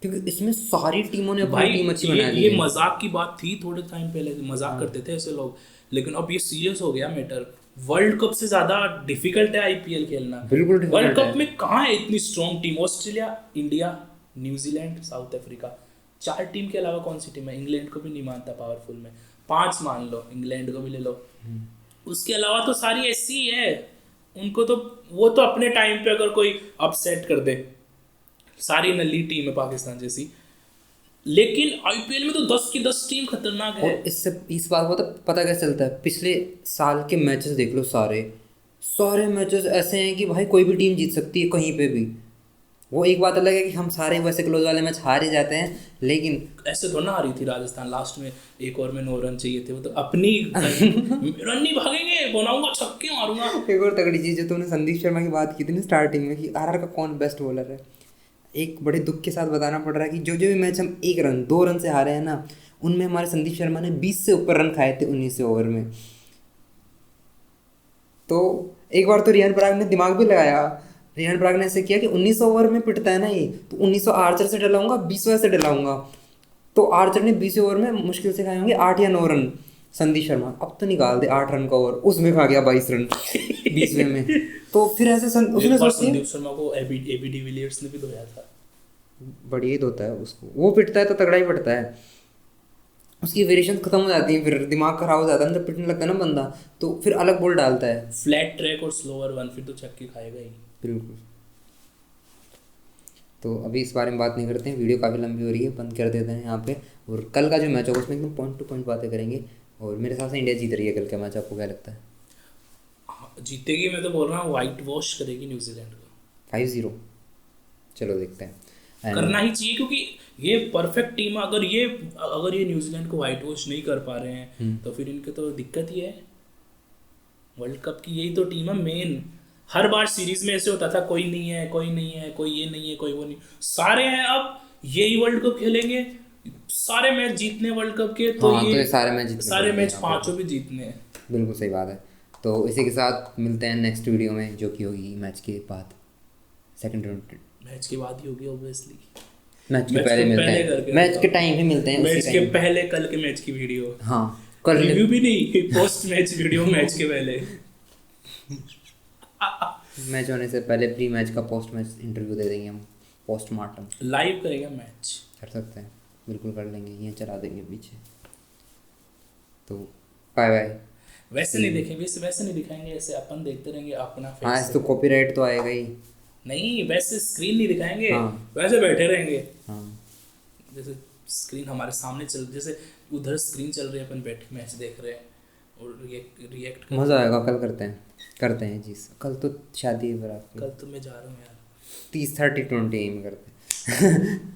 क्योंकि इसमें सारी टीमों ने अपनी
भाई
टीम अच्छी बना ली
ये
है।
मजाक की बात थी थोड़े टाइम पहले, मजाक करते थे ऐसे लोग, लेकिन अब ये सीरियस हो गया मैटर। वर्ल्ड कप से ज्यादा डिफिकल्ट है आईपीएल खेलना।
बिल्कुल difficult
वर्ल्ड कप
है।
में कहाँ है इतनी strong team? Australia, India, New Zealand, south Africa, 4 team के अलावा कौन सी टीम है? इंग्लैंड को भी नहीं मानता पावरफुल में, 5 मान लो, इंग्लैंड को भी ले लो, उसके अलावा तो सारी ऐसी ही है। उनको तो वो तो अपने टाइम पे अगर कोई अपसेट कर दे, सारी नल्ली टीम है पाकिस्तान जैसी, लेकिन आईपीएल में तो 10 की 10 टीम खतरनाक है।
और इससे इस बात को तो पता कैसे चलता है, पिछले साल के मैचेस देख लो, सारे सारे मैचेस ऐसे हैं कि भाई कोई भी टीम जीत सकती है कहीं पे भी। वो एक बात अलग है कि हम सारे वैसे क्लोज वाले मैच हार ही जाते हैं, लेकिन
ऐसे थोड़ा ना हारी थी राजस्थान, लास्ट में 1 ओवर में 9 रन चाहिए थे, वो तो अपनी रन नहीं भागेंगे, बनाऊंगा छक्के मारूंगा।
एक और तगड़ी चीज़ जो तुमने संदीप शर्मा की बात की थी ना स्टार्टिंग में, कि आरआर का कौन बेस्ट बॉलर है, एक बड़े दुख के साथ बताना पड़ रहा है कि जो जो भी मैच हम 1 रन 2 रन से हारे हैं ना, उनमें हमारे संदीप शर्मा ने 20 से ऊपर रन खाए थे 19 ओवर में। तो एक बार तो रियान पराग ने दिमाग भी लगाया। रियान पराग ने ऐसे किया कि 19 ओवर में पिटता है ना ये, तो 1900 आर्चर से डलाऊंगा, 20 से डलाऊंगा। तो आर्चर ने 20 ओवर में मुश्किल से खाए होंगे 8 या 9 रन। संदीप शर्मा अब तो निकाल दे 8 रन का ओवर, उसमें खा गया 22 रन 20वें में। तो फिर ऐसे उसने सोचा
संदीप शर्मा को एबी डिविलियर्स ने भी धोया था।
बढ़िया ही होता है उसको, वो पिटता है तो तगड़ा ही पड़ता है, उसकी वेरिएशन खत्म हो जाती है, फिर दिमाग खराब हो जाता है, जब पिटने लगता है ना बंदा तो फिर अलग बॉल डालता है।
फ्लैट ट्रैक और स्लोअर वन, फिर तो छक्के खाएगा ही।
बिल्कुल। तो अभी इस बारे में बात नहीं करते हैं, वीडियो काफ़ी लंबी हो रही है, बंद कर देते हैं यहाँ पे। और कल का जो मैच होगा उसमें एकदम पॉइंट टू पॉइंट बातें करेंगे। और मेरे हिसाब से इंडिया जीत रही है कल का मैच, आपको क्या लगता है?
जीतेगी, मैं तो बोल रहा हूँ वाइट वॉश करेगी न्यूजीलैंड को
5-0। चलो देखते हैं।
करना ही चाहिए, क्योंकि ये परफेक्ट टीम है। अगर ये न्यूजीलैंड को वाइट वॉश नहीं कर पा रहे हैं तो फिर इनके तो दिक्कत ही है। वर्ल्ड कप की यही तो टीम है मेन। हर बार सीरीज में ऐसे होता था, कोई नहीं है, कोई नहीं है, कोई ये नहीं है, कोई वो नहीं, सारे हैं। अब यही वर्ल्ड कप खेलेंगे, सारे मैच जीतने वर्ल्ड कप के, तो
हाँ,
ये
तो ये सारे मैच जीतने
सारे
पड़ेंगे
मैच
यहाँ पे।
5 भी जीतने हैं।
बिल्कुल सही बात है। तो इसी के साथ मिलते हैं नेक्स्ट वीडियो में, जो कि होगी मैच के बाद, सेकंड राउंड।
मैच के बाद ही होगी ऑब्वियसली,
मैच के पहले मिलते हैं, मैच के टाइम ही मिलते हैं,
मैच के पहले कल के मैच की वीडियो।
हाँ कल
रिव्यू भी नहीं, पोस्ट मैच वीडियो मैच के पहले।
मैच होने से पहले प्री मैच का पोस्ट मैच इंटरव्यू दे देंगे हम, पोस्टमार्टम
लाइव करेगा मैच,
कर सकते हैं, बिल्कुल कर लेंगे, ये चला देंगे पीछे। तो बाय बाय।
वैसे नहीं देखेंगे, वैसे नहीं दिखाएंगे, ऐसे अपन देखते रहेंगे अपना
हाँ
फेस।
ऐसे तो कॉपीराइट तो आएगा ही।
नहीं, वैसे स्क्रीन नहीं दिखाएंगे।
हाँ।
वैसे बैठे रहेंगे,
हाँ
जैसे स्क्रीन हमारे सामने चल, जैसे उधर स्क्रीन चल रही है, अपन बैठे मैच देख रहे हैं और रिएक्ट कर।
मज़ा आएगा, कल करते हैं जी। कल तो शादी है फिर आपकी।
कल तो मैं जा रहा हूँ यार,
30-30-20 एम करते हैं।